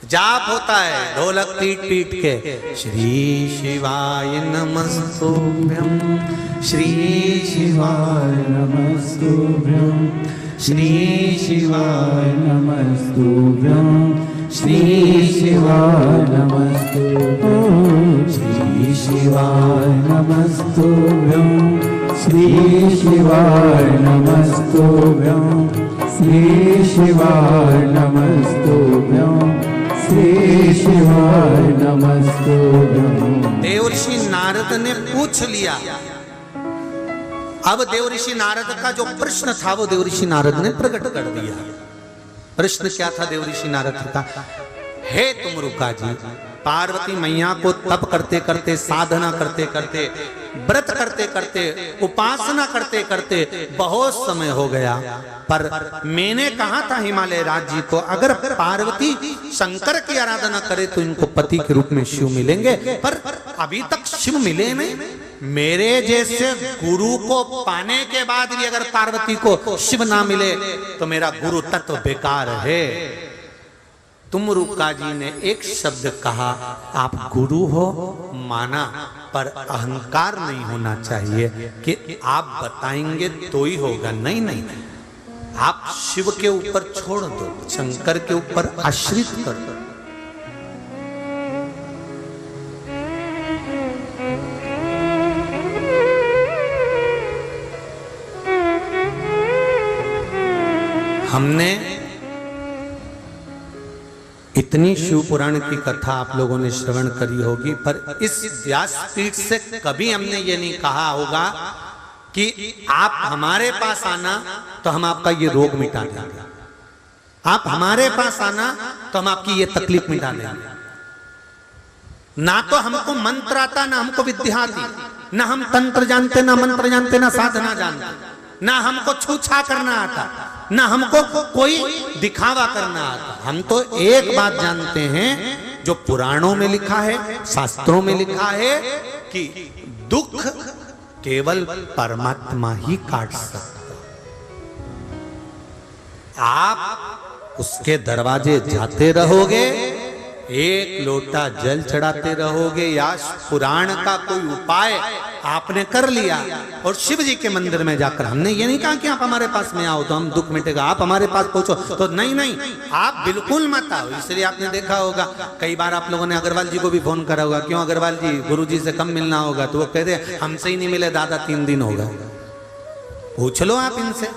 जाप होता है ढोलक पीट पीट के। श्री शिवाय नमस्तुभ्यं, श्री शिवाय नमस्तुभ्यं, श्री शिवाय नमस्तुभ्यं, श्री शिवाय नमस्तुभ्यं, श्री शिवाय नमस्तुभ्यं, श्री शिवाय नमस्तुभ्यं, श्री शिवाय नमस्तुभ्यं, श्री शिवाय नमस्तुभ्यं। देवर्षि नारद ने पूछ लिया। अब देवर्षि नारद का जो प्रश्न था वो देवर्षि नारद ने प्रकट कर दिया। प्रश्न क्या था देवर्षि नारद का? हे तुमरुका जी, पार्वती मैया को तप करते करते, साधना करते करते, व्रत करते करते, उपासना करते करते बहुत समय हो गया, पर मैंने कहा था हिमालय राज जी को, अगर पार्वती शंकर की आराधना करे तो इनको पति के रूप में शिव मिलेंगे, पर अभी तक शिव मिले नहीं। मेरे जैसे गुरु को पाने के बाद भी अगर पार्वती को शिव ना मिले तो मेरा गुरु तत्व बेकार है। तुमरुका जी ने एक शब्द कहा, आप गुरु हो माना, पर अहंकार नहीं होना चाहिए कि आप बताएंगे तो ही होगा। नहीं नहीं, आप शिव के ऊपर छोड़ दो, शंकर के ऊपर आश्रित कर दो। हमने इतनी शिव पुराण की कथा आप लोगों ने श्रवण करी होगी, पर इस व्यासपीठ से कभी हमने ये नहीं कहा होगा कि आप हमारे पास आना तो हम आपका ये रोग मिटा देंगे, आप हमारे पास आना तो हम आपकी ये तकलीफ मिटा देंगे। ना तो हमको मंत्र आता, ना हमको विद्या आती, ना हम तंत्र जानते, ना मंत्र जानते, ना साधना जानते, ना हमको छूछा करना आता, ना हमको कोई दिखावा करना आता। हम तो एक बात जानते हैं जो पुराणों में लिखा है, शास्त्रों में लिखा है कि दुख केवल परमात्मा ही काट सकता। आप उसके दरवाजे जाते रहोगे, एक लोटा जल चढ़ाते रहोगे, या पुराण का कोई उपाय आपने कर लिया और शिव जी के मंदिर में जाकर, हमने ये नहीं कहा कि आप हमारे पास में आओ तो हम दुख मिटेगा, आप हमारे पास पहुंचो तो नहीं नहीं, आप बिल्कुल मत आओ। इसलिए आपने देखा होगा कई बार आप लोगों ने अग्रवाल जी को भी फोन करा होगा, क्यों अग्रवाल जी, गुरु जी से कम मिलना होगा, तो वो कहते हैं हमसे ही नहीं मिले दादा 3 दिन हो गए। पूछ लो आप इनसे,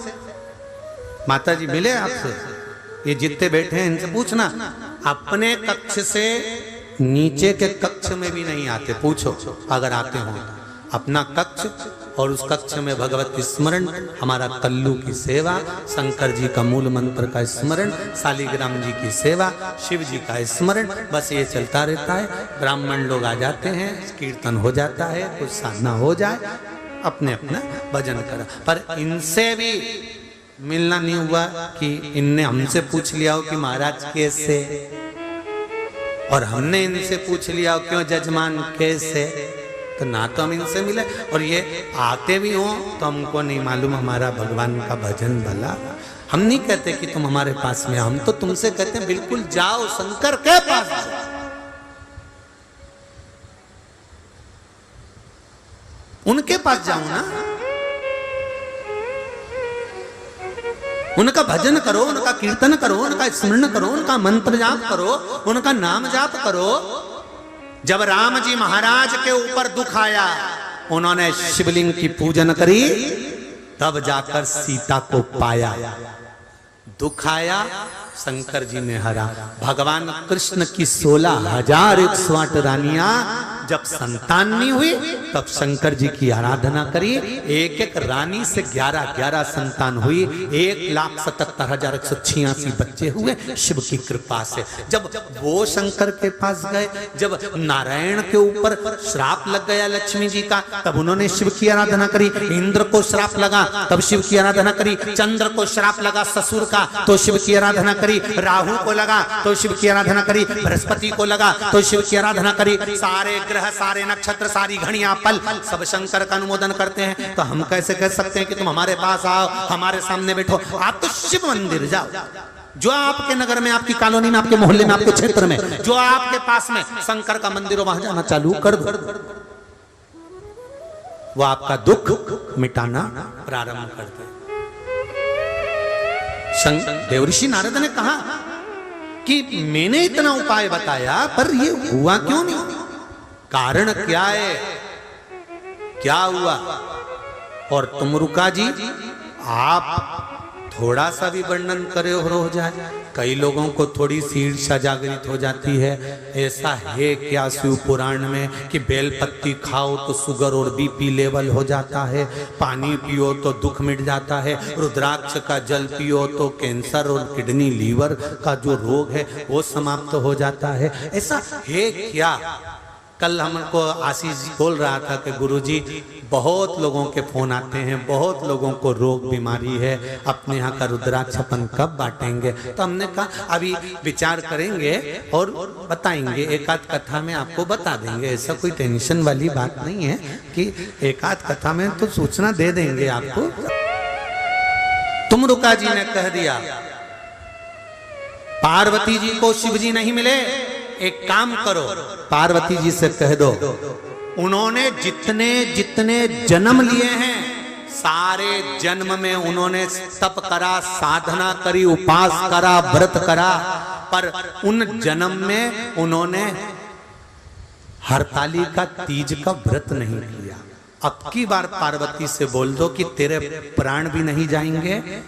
माता जी मिले आपसे? ये जितने बैठे हैं इनसे पूछना, अपने कक्ष से नीचे के कक्ष में भी नहीं आते, पूछो अगर आते हो। अपना कक्ष और उस कक्ष में भगवत स्मरण, हमारा कल्लू की सेवा, शंकर जी का मूल मंत्र का स्मरण, शालिग्राम जी की सेवा, शिव जी का स्मरण, बस ये चलता रहता है। ब्राह्मण लोग आ जाते हैं, कीर्तन हो जाता है, कुछ साधना हो जाए, अपने अपना भजन करा। पर इनसे भी मिलना नहीं हुआ कि इनने हमसे पूछ लिया हो कि महाराज कैसे, और हमने इनसे पूछ लिया हो क्यों जजमान कैसे, तो ना तो हम इनसे मिले, और ये आते भी हों तो हमको नहीं मालूम हमारा भगवान का भजन भला। हम नहीं कहते कि तुम हमारे पास में, हम तो तुमसे कहते हैं बिल्कुल जाओ शंकर के पास जाओ। उनके पास जाओ ना, उनका भजन करो, उनका कीर्तन करो, उनका स्मरण करो, उनका मंत्र जाप करो, उनका नाम जाप करो। जब राम जी महाराज के ऊपर दुख आया, उन्होंने शिवलिंग की पूजन करी, तब जाकर सीता को पाया। दुख आया, शंकर जी ने हरा। भगवान कृष्ण की 16,108 रानियां जब संतान नहीं हुई, तब शंकर जी की आराधना करी। एक एक रानी से 11-11 संतान हुई, 1,77,186 बच्चे हुए शिव की कृपा से। जब वो शंकर के पास गए, जब नारायण के ऊपर श्राप लग गया लक्ष्मी जी का, तब उन्होंने शिव की आराधना करी। इंद्र को श्राप लगा, तब शिव की आराधना करी। चंद्र को श्राप लगा ससुर का, तो शिव की आराधना करी। राहु को लगा तो शिव की आराधना करी। बृहस्पति को लगा तो शिव की आराधना करी। सारे ग्रह, सारे नक्षत्र, सारी घड़ियां, पल सब शंकर का अनुमोदन करते हैं। तो हम कैसे कह सकते हैं कि तुम हमारे पास आओ, हमारे सामने बैठो? आप तो शिव मंदिर जाओ, जो आपके नगर में, आपकी कॉलोनी में, आपके मोहल्ले में, आपके क्षेत्र में, जो आपके पास में शंकर का मंदिर हो, वहां जाना चालू कर दो। वो आपका दुख मिटाना प्रारंभ कर दे। देवऋषि नारद ने कहा कि मैंने इतना उपाय बताया, पर ये हुआ क्यों नहीं? कारण क्या है, क्या हुआ? और तुमरुका जी, आप थोड़ा सा भी वर्णन करे और हो जाए, कई लोगों को थोड़ी सी ईर्ष्या जागृत हो जाती है। ऐसा है क्या शिव पुराण में कि बेलपत्ती खाओ तो शुगर और बीपी लेवल हो जाता है, पानी पियो तो दुख मिट जाता है, रुद्राक्ष का जल पियो तो कैंसर और किडनी लीवर का जो रोग है वो समाप्त हो जाता है? ऐसा है क्या? कल हमको आशीष जी बोल रहा था कि गुरुजी बहुत लोगों के फोन आते हैं, बहुत लोगों को रोग बीमारी है, अपने यहाँ का रुद्राक्ष अपन कब बांटेंगे? तो हमने कहा अभी विचार करेंगे और बताएंगे, एकाध कथा में आपको बता देंगे। ऐसा कोई टेंशन वाली बात नहीं है कि एकाध कथा में तो सूचना दे देंगे आपको। तुमरुका जी ने कह दिया, पार्वती जी को शिव जी नहीं मिले, एक काम करो, पार्वती जी से कह दो, उन्होंने जितने जितने जन्म लिए हैं, सारे जन्म में उन्होंने तप करा, साधना करी, उपास करा, व्रत करा, पर उन जन्म में उन्होंने हरताली का तीज का व्रत नहीं किया। अब की बार पार्वती से बोल दो कि तेरे प्राण भी नहीं जाएंगे,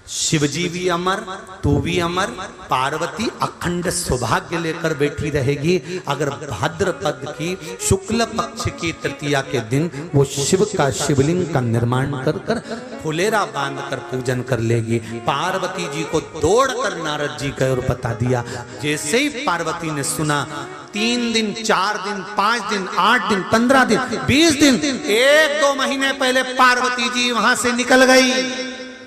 शिवजी भी अमर, तू भी अमर, पार्वती अखंड सौभाग्य लेकर बैठी रहेगी। अगर भाद्रपद की शुक्ल पक्ष की तृतीया के दिन वो शिव का शिवलिंग का निर्माण कर कर फुलेरा बांध कर पूजन कर लेगी। पार्वती जी को दौड़कर नारद जी का और बता दिया। जैसे ही पार्वती ने सुना, 3 दिन, 4 दिन, 5 दिन, 8 दिन, 15 दिन, 20 दिन, 1-2 महीने पहले पार्वती जी वहां से निकल गई।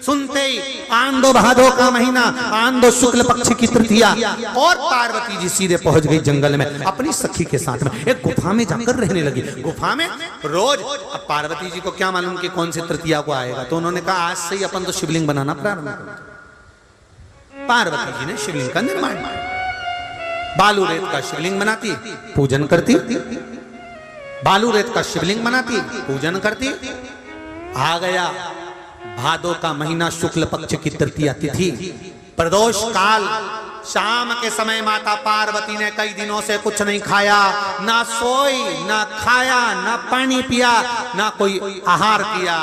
सुनते ही आंदो भादो का महीना, आंदो शुक्ल पक्ष की तृतीया, और पार्वती जी सीधे पहुंच गई जंगल में अपनी सखी के साथ में, एक गुफा में जाकर रहने लगी। गुफा में रोज, अब पार्वती जी को क्या मालूम कि कौन सी तृतीया को आएगा, तो उन्होंने कहा आज से ही अपन तो शिवलिंग बनाना प्रारंभ कर। पार्वती जी ने शिवलिंग का निर्माण किया। बालू रेत का शिवलिंग बनाती, पूजन करती, बालू रेत का शिवलिंग बनाती, पूजन करती। आ गया भादो का महीना, शुक्ल पक्ष की तृतीया तिथि, प्रदोष काल, शाम के समय माता पार्वती ने कई दिनों से कुछ नहीं खाया, ना सोई, ना खाया, ना पानी पिया, ना कोई आहार किया।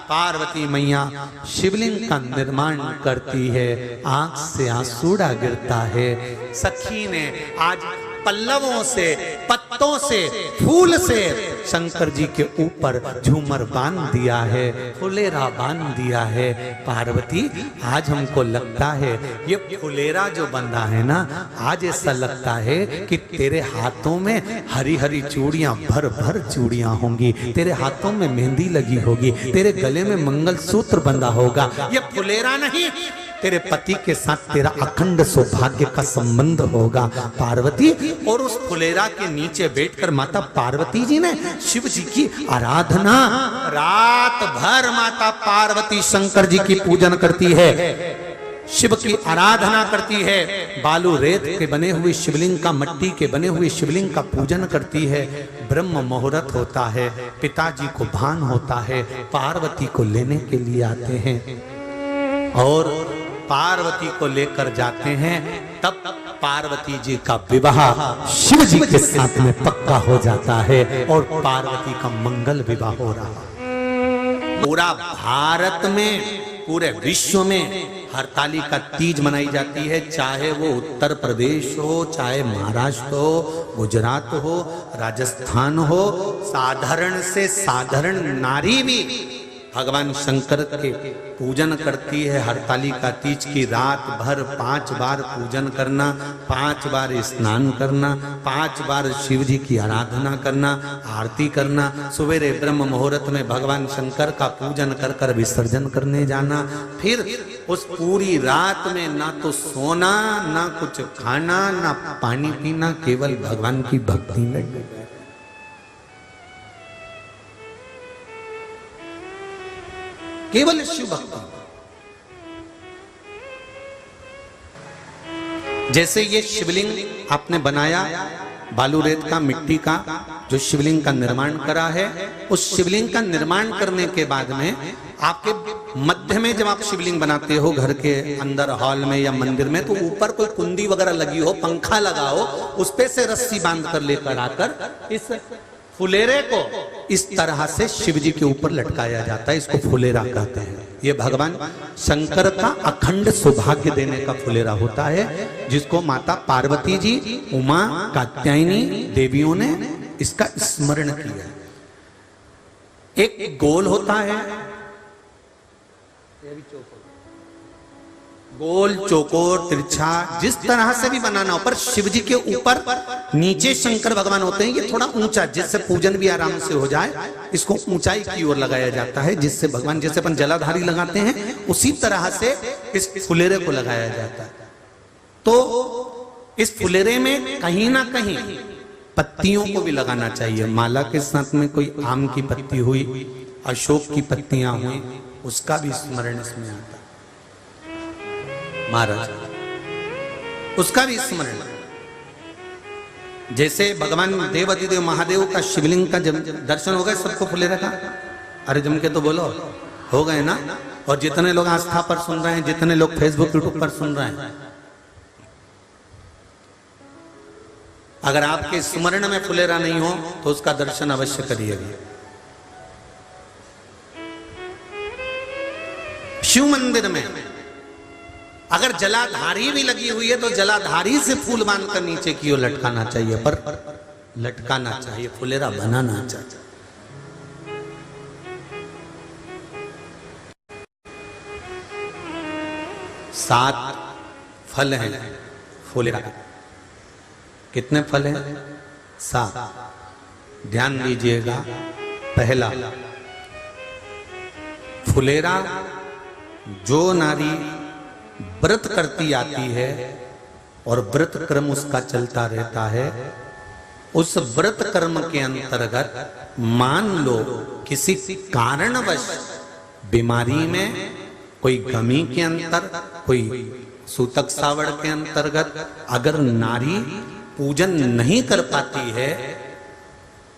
पार्वती मैया शिवलिंग का निर्माण करती है, आंख से आंसू गिरता है। सखी ने आज पल्लवों से, पत्तों से, फूल से शंकर जी के ऊपर झूमर बांध दिया है, फुलेरा बांध दिया है। पार्वती, आज हमको लगता है ये फुलेरा जो बंधा है ना, आज ऐसा लगता है कि तेरे हाथों में हरी हरी चूड़ियां, भर भर चूड़ियां होंगी, तेरे हाथों में मेहंदी लगी होगी, तेरे गले में मंगलसूत्र बंधा होगा। ये फुलेरा नहीं, तेरे पति के साथ तेरा अखंड सौभाग्य का संबंध होगा पार्वती। और उस फुलेरा के नीचे बैठकर माता पार्वती जी ने शिव जी की आराधना, रात भर माता पार्वती शंकर जी की पूजन करती है, शिव की आराधना करती है। बालू रेत के बने हुए शिवलिंग का, मट्टी के बने हुए शिवलिंग का पूजन करती है। ब्रह्म मुहूर्त होता है, पिताजी को भान होता है, पार्वती को लेने के लिए आते हैं और पार्वती को लेकर जाते हैं। तब पार्वती जी का विवाह शिव जी के साथ में पक्का हो जाता है और पार्वती का मंगल विवाह हो रहा है। पूरा भारत में, पूरे विश्व में हरतालिका तीज मनाई जाती है, चाहे वो उत्तर प्रदेश हो, चाहे महाराष्ट्र हो, गुजरात हो, राजस्थान हो। साधारण से साधारण नारी भी भगवान शंकर के पूजन करती है। हरतालिका तीज की रात भर 5 बार पूजन करना, 5 बार स्नान करना, 5 बार शिव जी की आराधना करना, आरती करना, सवेरे ब्रह्म मुहूर्त में भगवान शंकर का पूजन कर कर विसर्जन करने जाना। फिर उस पूरी रात में ना तो सोना, ना कुछ खाना, ना पानी पीना, केवल भगवान की भक्ति में। केवल शिव भक्ति। जैसे ये शिवलिंग आपने बनाया बालू रेत का, मिट्टी का, जो शिवलिंग का निर्माण करा है, उस शिवलिंग का निर्माण करने के बाद में आपके मध्य में जब आप शिवलिंग बनाते हो घर के अंदर हॉल में या मंदिर में, तो ऊपर कोई कुंडी वगैरह लगी हो, पंखा लगा हो, उस पे से रस्सी बांध कर लेकर आकर इस फुलेरे को इस तरह से शिव जी के ऊपर लटकाया जाता है। इसको फुलेरा कहते हैं। ये भगवान शंकर का अखंड सौभाग्य देने का फुलेरा होता है, जिसको माता पार्वती जी, उमा, कात्यायनी देवियों ने इसका स्मरण किया। एक गोल होता है, गोल, चौकोर, तिरछा, जिस तरह से भी बनाना हो, पर शिव जी के ऊपर नीचे शंकर भगवान होते हैं। ये थोड़ा ऊंचा, जिससे पूजन भी आराम से हो जाए, इसको ऊंचाई की ओर लगाया जाता है, जिससे भगवान, जैसे अपन जलाधारी लगाते हैं, उसी तरह से इस फुलेरे को लगाया जाता है। तो इस फुलेरे में कहीं ना कहीं पत्तियों को भी लगाना चाहिए। माला के साथ में कोई आम की पत्ती हुई, अशोक की पत्तियां हुई, उसका भी स्मरण इसमें आता है महाराज, उसका भी स्मरण। जैसे भगवान देवाधिदेव महादेव का शिवलिंग का जब दर्शन हो गए सबको फुलेरा का, अरे जम के तो बोलो, हो गए ना। और जितने लोग आस्था पर सुन रहे हैं, जितने लोग फेसबुक यूट्यूब पर सुन रहे हैं, अगर आपके स्मरण में फुलेरा नहीं हो तो उसका दर्शन अवश्य करिएगा। शिव मंदिर में अगर जलाधारी भी लगी हुई है तो जलाधारी से फूल बांधकर नीचे की ओर लटकाना चाहिए, पर लटकाना चाहिए, फुलेरा बनाना चाहिए। सात फल हैं फुलेरा। कितने फल हैं? 7। ध्यान दीजिएगा। पहला, फुलेरा जो नारी व्रत करती आती है और व्रत कर्म उसका चलता रहता है, उस व्रत कर्म के अंतर्गत मान लो किसी कारणवश बीमारी में, कोई गमी के अंतर, कोई सूतक सावड़ के अंतर्गत अगर नारी पूजन नहीं कर पाती है,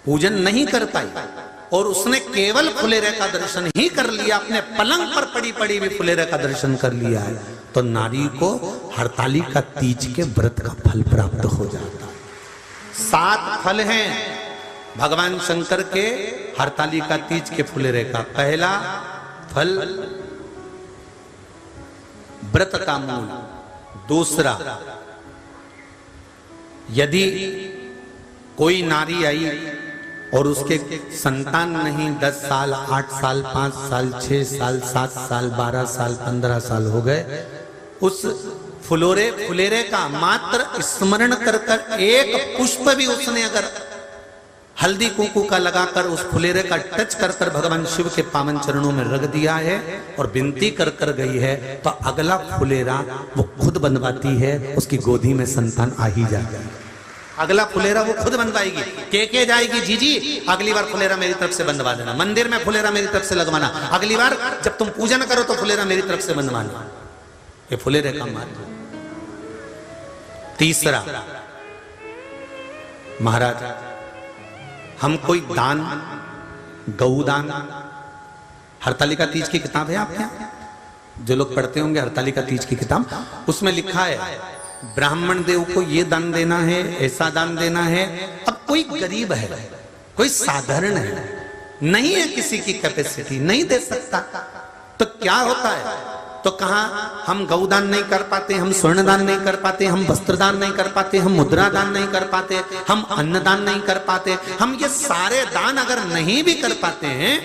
पूजन नहीं कर पाई और उसने केवल फुलेरे का दर्शन ही कर लिया, अपने पलंग पर पड़ी पड़ी भी फुलेरे का दर्शन कर लिया है, तो नारी को हरतालिका तीज के व्रत का फल प्राप्त हो जाता है। 7 फल हैं भगवान शंकर के हरतालिका तीज के फुलेरे का। पहला फल व्रत का मूल, दूसरा यदि कोई नारी आई और उसके संतान नहीं, 10 साल, 8 साल, 5 साल, 6 साल, 7 साल, 12 साल, 15 साल हो गए, उस फुलेरे का मात्र स्मरण कर कर एक पुष्प भी उसने अगर हल्दी कुंकू का लगाकर उस फुलेरे का टच कर कर भगवान शिव के पावन चरणों में रख दिया है और विनती कर कर गई है, तो अगला फुलेरा वो खुद बनवाती है, उसकी गोदी में संतान आ ही जाएगा। अगला फुलेरा वो खुद बनवाएगी, के जाएगी, जीजी अगली बार फुलेरा मेरी तरफ से बनवा देना, मंदिर में फुलेरा मेरी तरफ से लगवाना, अगली बार जब तुम पूजन करो तो फुलेरा मेरी तरफ से बनवाना। ये फुलेरे का महत्व। तीसरा, महाराज हम कोई दान, गौदान, हरतालिका तीज की किताब है आपके यहाँ, जो लोग पढ़ते होंगे हरतालिका तीज की किताब, उसमें लिखा है ब्राह्मण देव को ये दान देना है, ऐसा दान देना है। अब कोई गरीब है, कोई साधारण है, नहीं है किसी की कैपेसिटी, नहीं दे सकता, तो क्या होता है? तो कहा हम गौदान नहीं कर पाते, हम स्वर्णदान नहीं कर पाते, हम वस्त्रदान नहीं कर पाते, हम मुद्रा दान नहीं कर पाते, हम अन्नदान नहीं कर पाते, हम ये सारे दान अगर नहीं भी कर पाते हैं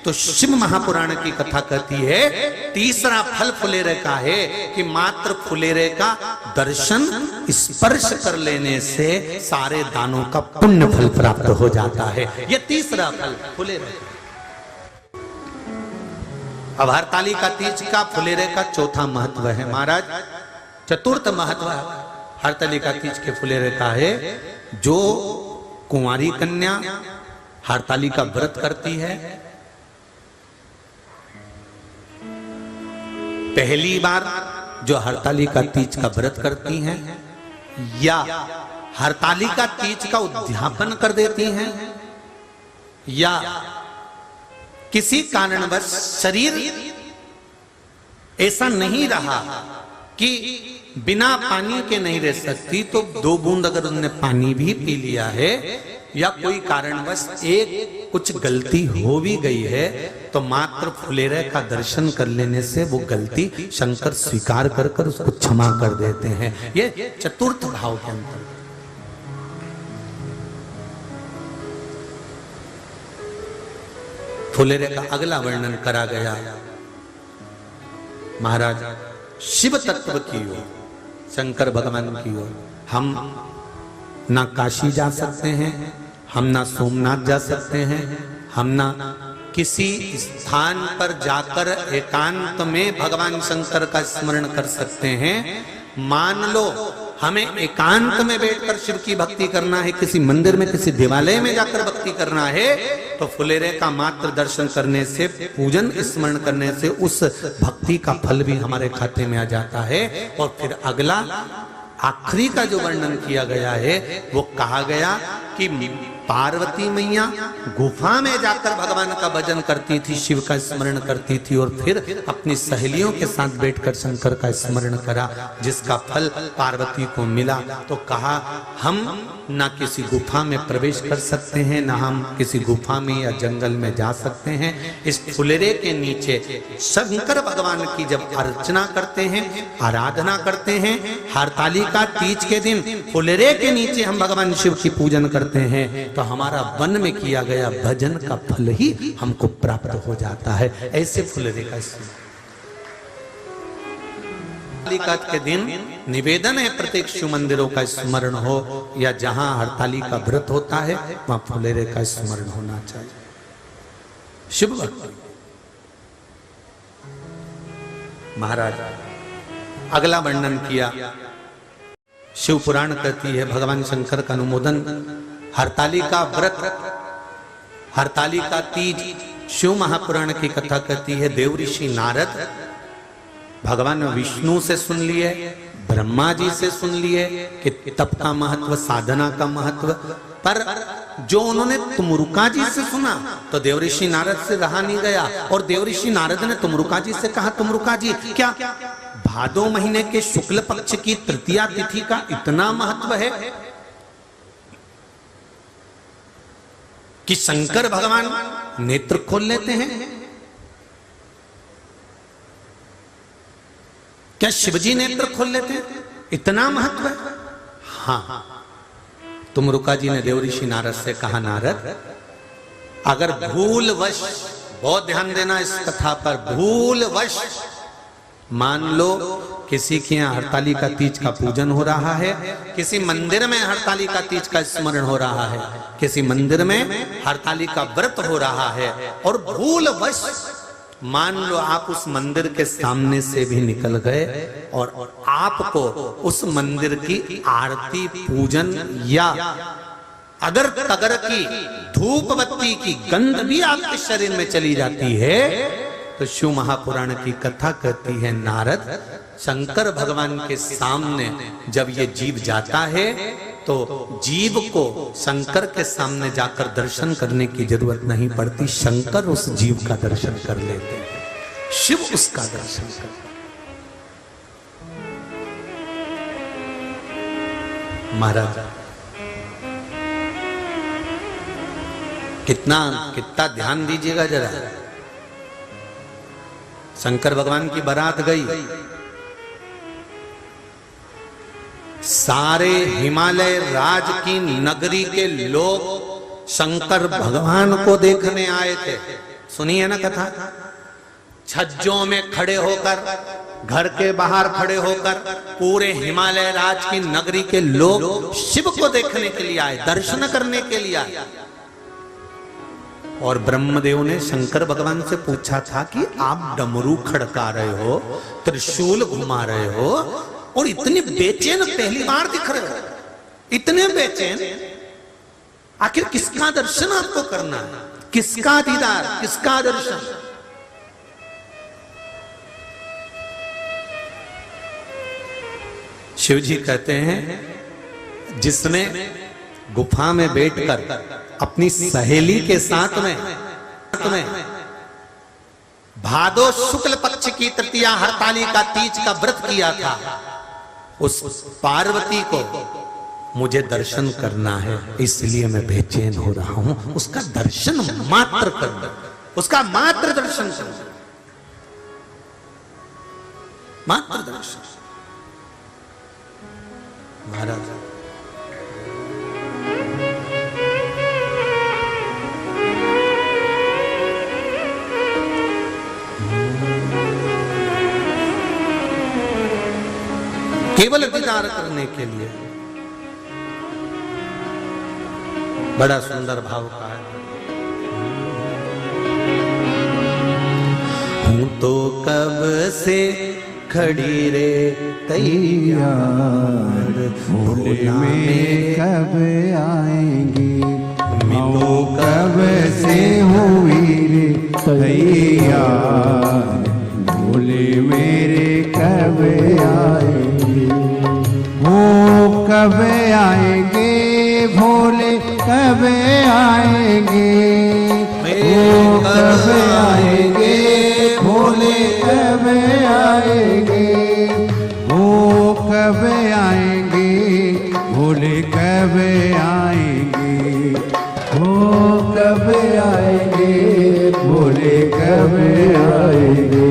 तो शिव महापुराण की कथा कहती है तीसरा फल फुलेरे का है कि मात्र फुलेरे का दर्शन स्पर्श कर लेने से सारे दानों का पुण्य फल प्राप्त हो जाता है। ये तीसरा फल फुलेरे। अब हरतालिका तीज का फुलेरे का चौथा महत्व है महाराज। चतुर्थ महत्व हरतालिका तीज के फुलेरे का है, जो कुंवारी कन्या हरतालिका व्रत करती है, पहली बार जो हरतालिका तीज का व्रत करती हैं या हरतालिका तीज का उद्यापन कर देती हैं या किसी कारणवश शरीर ऐसा नहीं रहा कि बिना पानी के नहीं रह सकती, तो 2 बूंद अगर उन्होंने पानी भी पी लिया है या कोई कारणवश एक कुछ गलती हो भी गई है, तो मात्र फुलेरे का दर्शन कर लेने से वो गलती शंकर स्वीकार कर कर उसको क्षमा कर देते हैं। ये चतुर्थ भाव के अंतर। फुलेरे का अगला वर्णन करा गया महाराज शिव तत्व की ओर, शंकर भगवान की ओर। हम ना काशी जा सकते हैं, हम ना सोमनाथ जा सकते हैं, हम ना किसी स्थान पर जाकर एकांत में भगवान शंकर का स्मरण कर सकते हैं। मान लो हमें एकांत में बैठकर शिव की भक्ति करना है, किसी मंदिर में किसी देवालय में जाकर भक्ति करना है, तो फुलेरे का मात्र दर्शन करने से, पूजन स्मरण करने से उस भक्ति का फल भी हमारे खाते में आ जाता है। और फिर अगला आखिरी का जो वर्णन किया गया है वो कहा गया कि पार्वती मैया गुफा में जाकर भगवान का भजन करती थी, शिव का स्मरण करती थी और फिर अपनी सहेलियों के साथ बैठकर शंकर का स्मरण करा, जिसका फल पार्वती को मिला। तो कहा हम ना किसी गुफा में प्रवेश कर सकते हैं, ना हम किसी गुफा में या जंगल में जा सकते हैं। इस फुलेरे के नीचे शंकर भगवान की जब अर्चना करते हैं, आराधना करते हैं, हरतालिका तीज के दिन फुलेरे के नीचे हम भगवान शिव की पूजन करते हैं, तो हमारा वन में किया गया भजन का फल ही हमको प्राप्त हो जाता है। ऐसे फुलेरे का हरतालिका के दिन निवेदन है प्रत्येक शिव मंदिरों का स्मरण हो या जहां हरतालिका व्रत होता है वहां फुलेरे का स्मरण होना चाहिए। शिव भक्ति महाराज अगला वर्णन किया, शिव पुराण कहती है भगवान शंकर का अनुमोदन हरतालिका व्रत, हरतालिका तीज शिव महापुराण की कथा कहती है देव ऋषि नारद भगवान विष्णु से सुन लिए, ब्रह्मा जी से सुन लिए कि तप का महत्व, साधना का महत्व, पर जो उन्होंने तुमरुका जी से सुना तो देवऋषि नारद से रहा नहीं गया और देवऋषि नारद ने तुमरुका जी से कहा, तुमरुका जी क्या भादो महीने के शुक्ल पक्ष की तृतीया तिथि का इतना महत्व है कि शंकर भगवान नेत्र खोल लेते हैं? क्या शिवजी नेत्र खोल लेते हैं? इतना महत्व है? हाँ, तुमरुका जी ने देवऋषि नारद से कहा, नारद अगर भूलवश, बहुत ध्यान देना इस कथा पर, भूलवश मान लो किसी के यहाँ हरतालिका तीज का पूजन हो रहा है, किसी मंदिर में हरतालिका तीज का स्मरण हो रहा है, किसी मंदिर में हरतालिका व्रत हो रहा है, और भूलवश मान लो आप उस मंदिर के सामने से भी निकल गए और आपको उस मंदिर की आरती, पूजन या अगर तगर की धूप बत्ती की गंध भी आपके शरीर में चली जाती है, तो शिव महापुराण की कथा कहती है, नारद शंकर भगवान के सामने जब ये जीव जाता है तो जीव को शंकर के सामने जाकर दर्शन करने की जरूरत नहीं पड़ती, शंकर उस जीव का दर्शन कर लेते हैं, शिव उसका दर्शन करते। महाराज कितना ध्यान दीजिएगा जरा। शंकर भगवान की बारात गई, सारे हिमालय राज की नगरी के लोग शंकर भगवान को देखने आए थे। सुनिए ना कथा। छज्जों में खड़े होकर, घर के बाहर खड़े होकर पूरे हिमालय राज की नगरी के लोग शिव को देखने के लिए आए, दर्शन करने के लिए आए। और ब्रह्मदेव ने शंकर भगवान से पूछा था कि आप डमरू खड़का रहे हो, त्रिशूल घुमा रहे हो और इतने बेचैन पहली बार दिख रहे हो, इतने बेचैन, आखिर किसका दर्शन आपको करना है, किसका दीदार, किसका दर्शन? शिव जी कहते हैं, जिसने गुफा में बैठकर अपनी सहेली के साथ में भादो शुक्ल पक्ष की तृतीया हरतालिका तीज का व्रत किया था, उस पार्वती को मुझे दर्शन करना है, इसलिए मैं बेचैन हो रहा हूं, उसका दर्शन मात्र करना, उसका मात्र दर्शन करना, मात्र दर्शन। महाराज केवल दीदार करने के लिए, बड़ा सुंदर भाव का है। हूं तो कब से खड़ी रे तैयार, भोले में कब आएंगी, मिलो कब से हुई रे तैयार, भोले मेरे कब आएंगे, वो कब आएंगे, भोले कब आएंगे, वो कब आएंगे, भोले कब आएंगे, वो कब आएंगे, भोले कब आएंगे, वो कब आएंगे, भोले कब आएंगे,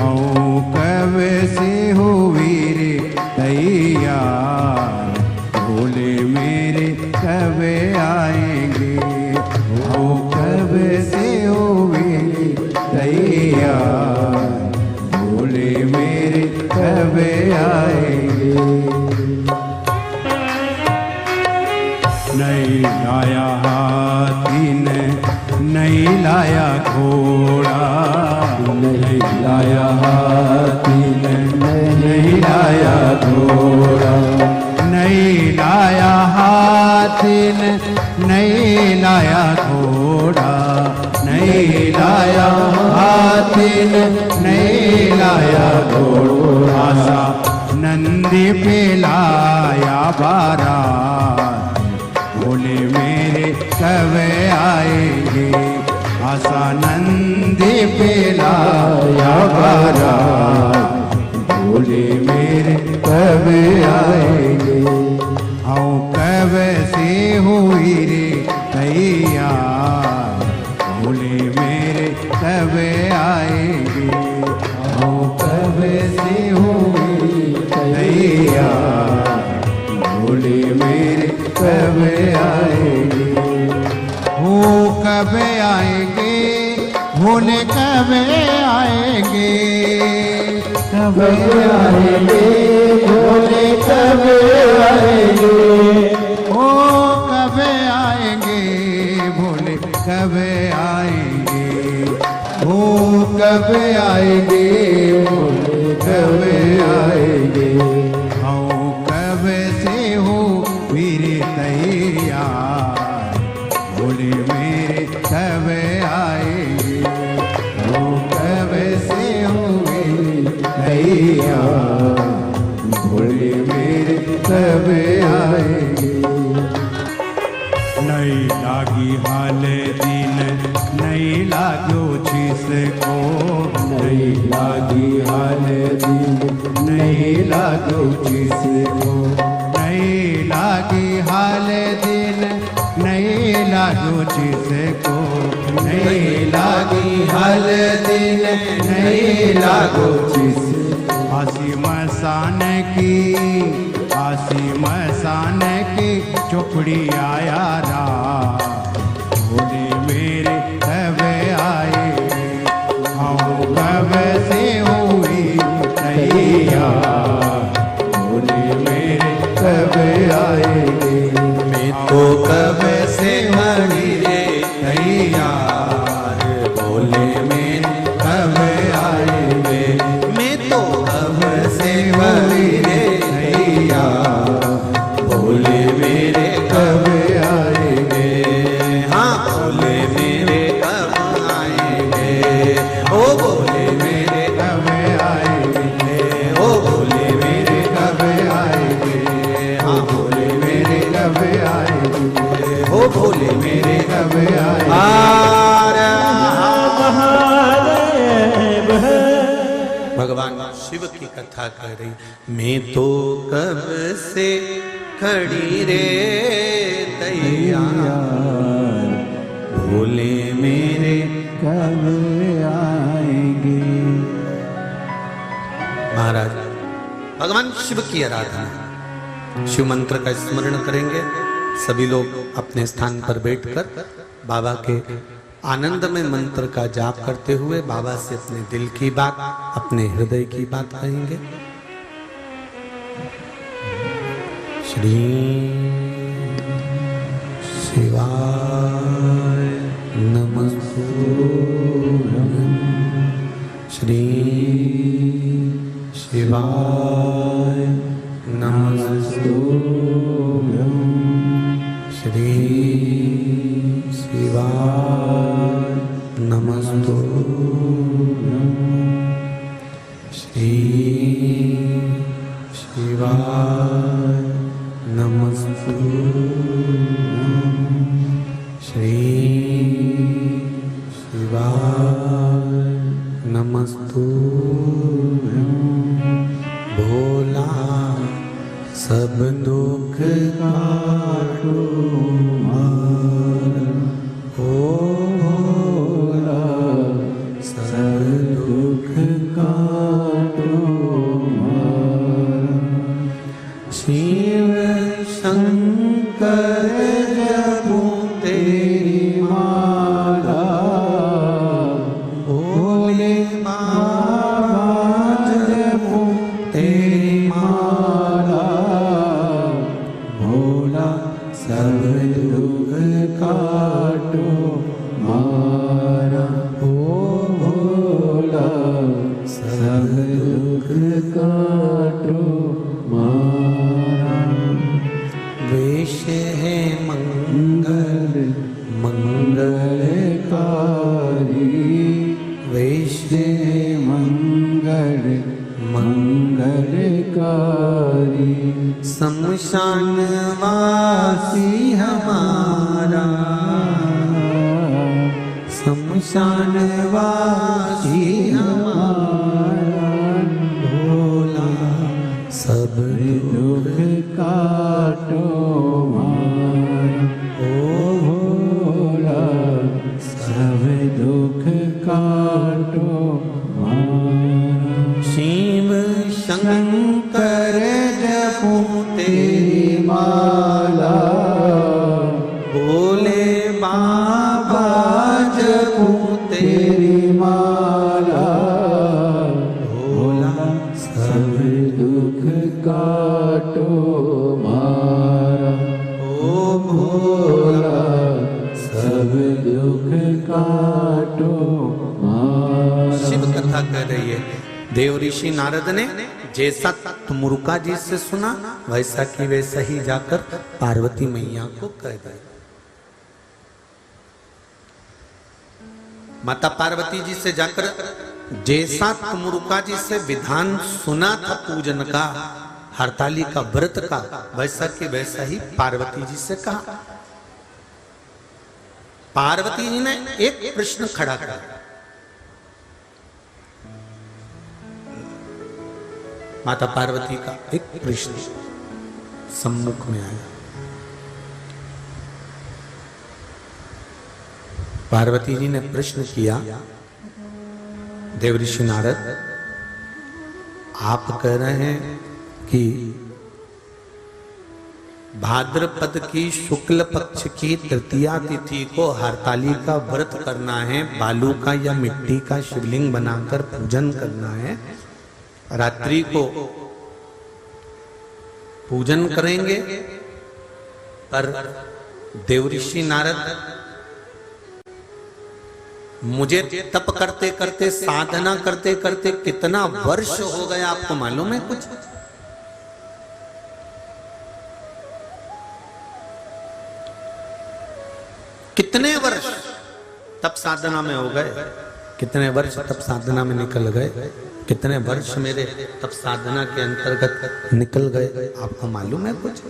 ओ कब से हो वीर तैयार, भोले मेरे कब आएंगे, ओ कब से हो वीर तैयार, भोले मेरे कब आएंगे। नहीं लाया हाथी ने, नहीं लाया घोड़ा, नहीं लाया हाथी ने, नहीं लाया घोड़ा, नहीं लाया हाथी ने, नहीं लाया घोड़ा, नहीं लाया हाथी ने, नहीं लाया घोड़ा, नंदी पे लाया बारात, भोले मेरे कब आएंगे, आशा नंदी पे लाया बारात, भोले मेरे कब आएंगे, आओ कब से हुई रे तैयार, भोले मेरे कब आएंगे, आओ कब से हुई तैयार, भोले भोले मेरे कब आएंगे, हो कब आएंगे भोले कब आएंगे, कब आएंगे भोले कब आएंगे, हो कब आएंगे भोले कब आएंगे, हो कब आएंगे भोले कब आएंगे, आओ कब से हो मेरे तैयार भोले मेरे कब आएंगे, हो कब से हो मेरे तैयार भोले मेरे कब आएंगे। नई लागी हाल दिन नई लागो जिसको, नई लागी हाल दिन नई लागो जिसको, नई लागी हाल दिन नई लागो जिसको, नई लागी हाल दिन नई लागो जिसको, हंसी मसान की हंसी मसान की चौपड़ी आया रात भोले मेरे कब आए, हम कब से हुई तैयार भोले मेरे कब आएंगे, मैं तो कब से मरी रे तैयार भोले मेरे कब आएंगे, मैं तो कब से मरी रे तैयार भोले मेरे कब आएंगे, हाँ भोले मेरे कब आएंगे, ओ भोले मेरे कब आएंगे, ओ भोले मेरे कब आएंगे, हाँ भोले मेरे कब आएंगे, ओ भोले मेरे कब आएंगे। भगवान शिव की कथा कर रही, मैं तो कब से खड़ी रे तैयार भोले मेरे कब आएंगे। महाराज भगवान शिव की आराधना, शिव मंत्र का स्मरण करेंगे। सभी लोग अपने स्थान पर बैठकर बाबा के आनंद में मंत्र का जाप करते हुए बाबा से अपने दिल की बात, अपने हृदय की बात कहेंगे। श्री शिवाय नमस्तु, श्री शिवाय नमस्तु, श्री शिवाय नमस्तु, श्री शिवाय नमस्तु, श्री शिवाय नमस्तु। भोला सब दुख काटो मारा, ओ भोला सब दुख काटो मारा। शिव शंकर जपूं तेरी माला, भोले बाबा जपूं तेरी माला, भोला सब दुख काटो मारा, ओ भोला सब दुख काटो मारा। वेश है मंगल मंगलकारी, वेश है मंगल मंगलकारी, शमशान वासी हमारा, शमशान वासी हमारा, भोला सब दुख काटो मारा, ओ भोला सब दुख काटो मारा। शिव शंकर जपूं तेरी माला, कह रही है। देव ऋषि नारद ने जैसा तुमुरुका जी से सुना वैसा की वैसा ही जाकर पार्वती मैया को कह दिया। माता पार्वती जी से जाकर जैसा तुमुरुका जी से विधान सुना था पूजन का, हरताली का, व्रत का, वैसा की वैसा ही पार्वती जी से कहा। पार्वती जी ने एक प्रश्न खड़ा किया। माता पार्वती का एक प्रश्न सम्मुख में आया। पार्वती जी ने प्रश्न किया, देव ऋषि नारद, आप कह रहे हैं कि भाद्रपद की शुक्ल पक्ष की तृतीया तिथि को हरताली का व्रत करना है, बालू का या मिट्टी का शिवलिंग बनाकर पूजन करना है, रात्रि को पूजन करेंगे। पर देव ऋषि नारद, मुझे तप करते करते, साधना करते करते कितना वर्ष हो गया आपको मालूम है कुछ? कितने वर्ष तप साधना में हो गए, कितने वर्ष तप साधना में निकल गए, कितने वर्ष मेरे तप साधना के अंतर्गत निकल गए, आपको मालूम है कुछ?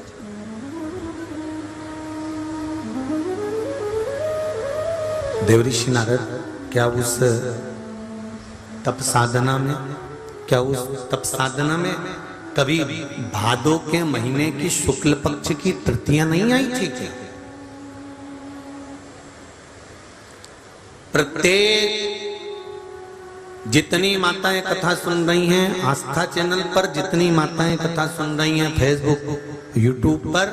देव ऋषि नारद, क्या उस तप साधना में, क्या उस तप साधना में कभी भादो के महीने की शुक्ल पक्ष की तृतीया नहीं आई थी क्या? प्रत्येक जितनी माताएं कथा सुन रही हैं आस्था चैनल पर, जितनी माताएं कथा सुन रही हैं फेसबुक यूट्यूब पर,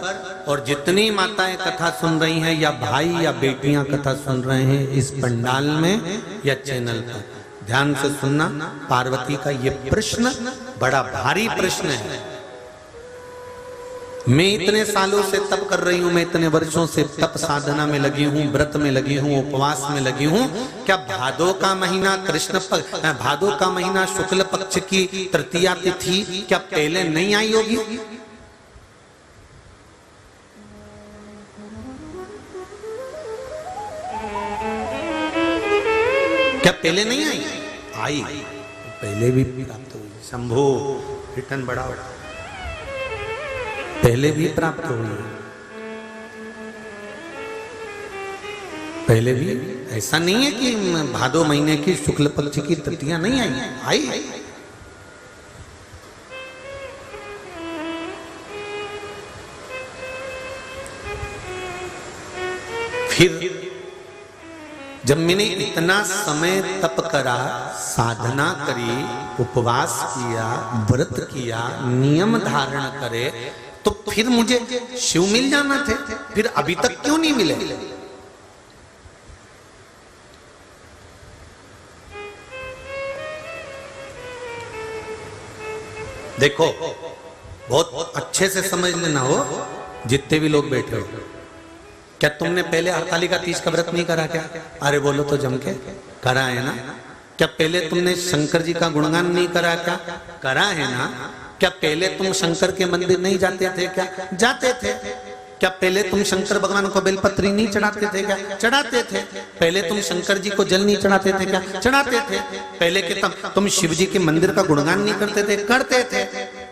और जितनी माताएं कथा सुन रही हैं या भाई या बेटियां कथा सुन रहे हैं इस पंडाल में या चैनल पर, ध्यान से सुनना। पार्वती का ये प्रश्न बड़ा भारी प्रश्न है। मैं इतने सालों से तप कर रही हूं, मैं इतने वर्षों से तप साधना में लगी हूं, व्रत में लगी हूं, उपवास में लगी हूं। क्या भादो का महीना भादो का महीना शुक्ल पक्ष की तृतीया तिथि क्या पहले नहीं आई होगी? क्या पहले नहीं आई? आई, पहले भी प्राप्त हुई। शंभो रिटर्न बढ़ा, पहले भी प्राप्त हुई, पहले भी। ऐसा नहीं है कि भादो महीने की शुक्ल पक्ष की तृतीया नहीं आई, आई। फिर जब मैंने इतना समय तप करा, साधना करी, उपवास किया, व्रत किया, नियम धारण करे, तो फिर मुझे शिव मिल जाना थे। फिर अभी तक क्यों नहीं मिले? देखो, बहुत अच्छे से समझ लेना हो जितने भी लोग बैठे हो। क्या तुमने पहले हरताली का तीज का व्रत नहीं करा क्या? अरे बोलो तो जम के, करा है ना? क्या पहले तुमने शंकर जी का गुणगान नहीं करा क्या? करा है ना? क्या पहले तुम शंकर के मंदिर नहीं जाते थे क्या? जाते थे। क्या पहले तुम शंकर भगवान को बेलपत्री नहीं चढ़ाते थे क्या? चढ़ाते थे। पहले तुम शंकर जी को जल नहीं चढ़ाते थे क्या? चढ़ाते थे। पहले के तुम शिव जी के मंदिर का गुणगान नहीं करते थे? करते थे।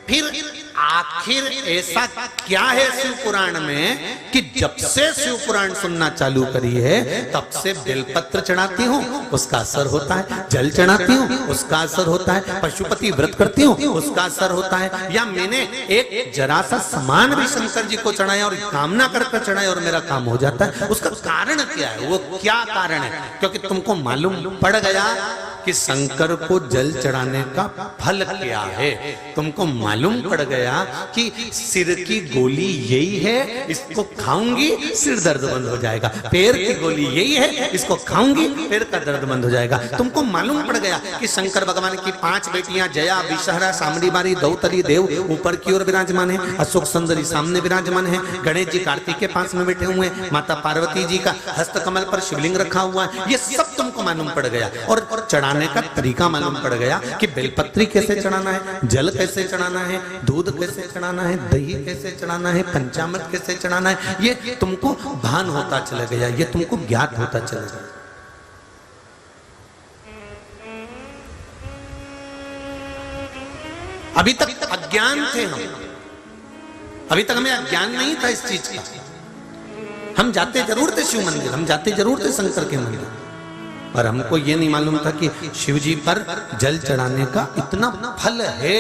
फिर आखिर ऐसा क्या है शिव पुराण में कि जब से शिव पुराण सुनना चालू करी है तब से बेलपत्र चढ़ाती हूँ उसका असर होता है, जल चढ़ाती हूँ उसका असर होता है, पशुपति व्रत करती हूँ उसका असर होता है, या मैंने एक जरा सा सामान भी शंकर जी को चढ़ाया और कामना कर चढ़ाया और मेरा काम हो जाता है। उसका कारण क्या है? वो क्या कारण है? क्योंकि तुमको मालूम पड़ गया कि शंकर को जल चढ़ाने का फल क्या है। तुमको मालूम पड़ गया कि सिर की गोली यही है, इसको खाऊंगी सिर दर्द बंद हो जाएगा। पैर की गोली यही है, इसको खाऊंगी पैर का दर्द बंद हो जाएगा। तुमको मालूम पड़ गया कि शंकर भगवान की 5 बेटियां जया, विषहरा, सामड़ी बारी, दौतरी देव ऊपर की ओर विराजमान है, अशोक सुंदरी सामने विराजमान है, गणेश जी कार्तिक के पास में बैठे हुए हैं, माता पार्वती जी का हस्त कमल पर शिवलिंग रखा हुआ है। ये सब तुमको मालूम पड़ गया और चढ़ाने का तरीका मालूम पड़ गया कि बेलपत्री कैसे चढ़ाना है, जल कैसे चढ़ाना है, दूध कैसे चढ़ाना है, दही कैसे चढ़ाना है, पंचामृत कैसे चढ़ाना है, ये तुमको भान होता चला गया, ये तुमको ज्ञात होता चला गया। अभी तक अज्ञान थे हम, अभी तक हमें अज्ञान नहीं था इस चीज का। हम जाते जरूर थे शिव मंदिर, हम जाते जरूर थे शंकर के मंदिर, पर हमको ये नहीं मालूम था कि शिव जी पर जल चढ़ाने का इतना फल है।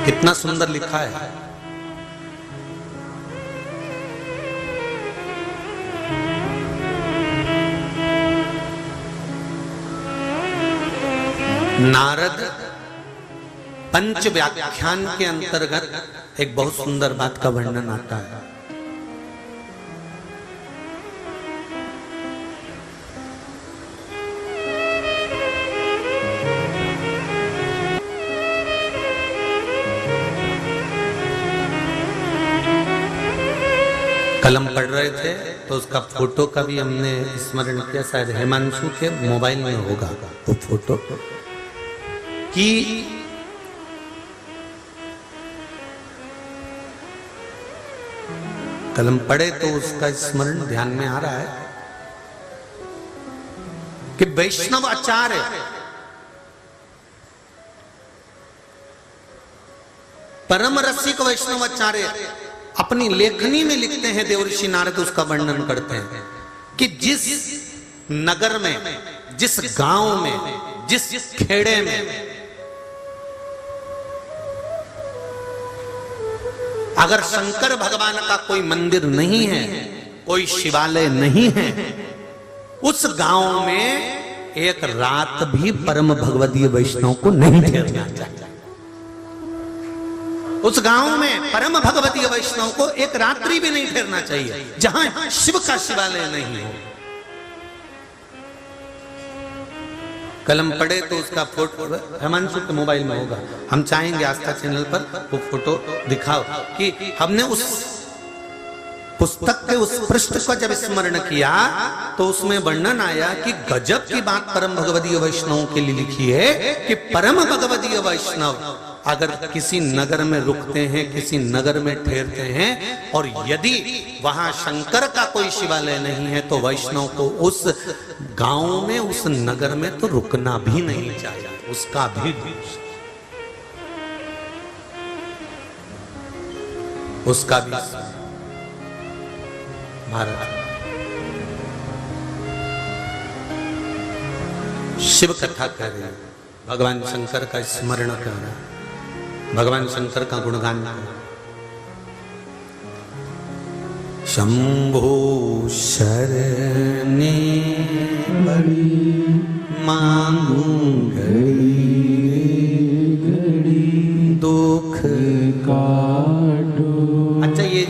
कितना सुंदर लिखा है। नारद पंच व्याख्यान के अंतर्गत एक बहुत सुंदर बात का वर्णन आता है। कलम पढ़ रहे थे तो उसका फोटो का भी हमने स्मरण किया, शायद हिमांशु के मोबाइल में होगा वो फोटो, कि कलम पढ़े तो उसका स्मरण ध्यान में आ रहा है कि वैष्णव आचार्य परम रसिक वैष्णव आचार्य अपनी लेखनी में लिखते हैं, देवर्षि नारद उसका वर्णन करते हैं कि जिस नगर में, जिस गांव में, जिस खेड़े में अगर शंकर भगवान का कोई मंदिर नहीं है, कोई शिवालय नहीं है, उस गांव में एक रात भी परम भगवदीय वैष्णव को नहीं ठहरना चाहिए। उस गांव में परम भगवतीय वैष्णव को एक रात्रि भी नहीं ठहरना चाहिए जहां शिव का शिवालय नहीं हो। कलम पढ़े तो उसका फोटो हिमांशु के मोबाइल में होगा, हम चाहेंगे आस्था चैनल पर वो फोटो दिखाओ कि हमने उस पुस्तक के उस पृष्ठ को जब स्मरण किया तो उसमें वर्णन आया कि गजब की बात परम भगवदीय वैष्णव के लिए लिखी है कि परम भगवदीय वैष्णव अगर किसी नगर में रुकते हैं, किसी नगर में ठहरते हैं और यदि वहां शंकर का कोई शिवालय नहीं है तो वैष्णव को उस गांव में, उस नगर में तो रुकना भी नहीं चाहिए, उसका भी उसका भी भारत शिव कथा कर रहे हैं, भगवान शंकर का स्मरण कर रहे हैं, भगवान शंकर का गुणगान कर। शंभो शरणे बड़ी मांगू घड़ी दुख काटो। अच्छा, ये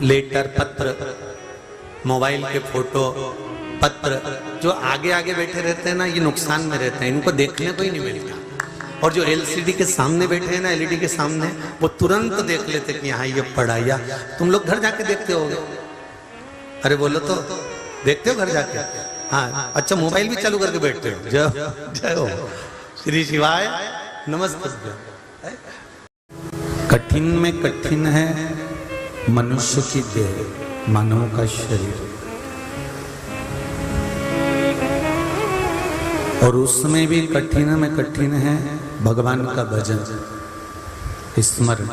लेटर, पत्र, मोबाइल के फोटो, पत्र जो आगे आगे बैठे रहते हैं ना, ये नुकसान में रहते हैं, इनको देखने को ही नहीं मिलता। और जो एलसीडी के सामने बैठे हैं ना, एलईडी के सामने, वो तुरंत देख लेते कि हाँ ये पढ़ा। या तुम लोग घर जाके देखते होगे? अरे बोलो तो, देखते हो घर जाके? हाँ, अच्छा, मोबाइल भी चालू करके बैठते हो? जय हो, श्री शिवाय नमस्ते। कठिन में कठिन है मनुष्य की देह, मानव का शरीर, और उसमें भी कठिन में कठिन है भगवान का भजन, स्मरण।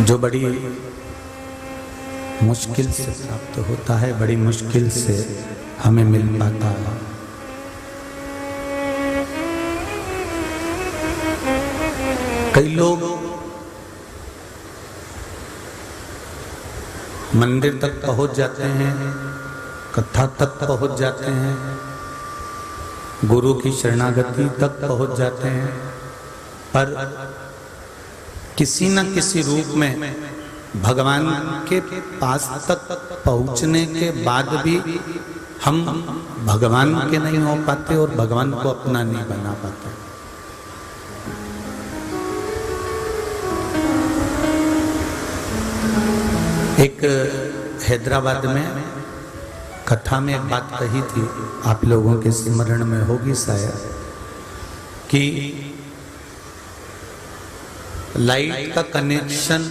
जो बड़ी मुश्किल से प्राप्त होता है, बड़ी मुश्किल से हमें मिल पाता है। कई लोग मंदिर तक पहुंच जाते हैं, कथा तक पहुंच जाते हैं, गुरु की शरणागति तक पहुंच जाते हैं, पर किसी न किसी रूप में भगवान के पास तक पहुंचने के बाद भी हम भगवान के नहीं हो पाते और भगवान को अपना नहीं बना पाते। एक हैदराबाद में कथा में एक बात कही थी, आप लोगों के स्मरण में होगी शायद, कि लाइट का कनेक्शन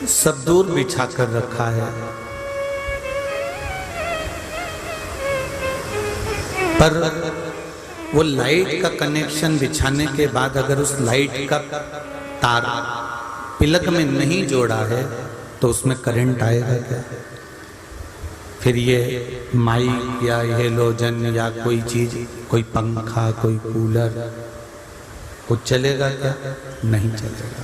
सब दूर बिछा कर रखा है, पर वो लाइट का कनेक्शन बिछाने के बाद अगर उस लाइट का तार प्लग में नहीं जोड़ा है तो उसमें करंट आएगा क्या? फिर ये माइक या हेलोजन या कोई चीज, कोई पंखा, कोई कूलर, कुछ चलेगा क्या? नहीं चलेगा।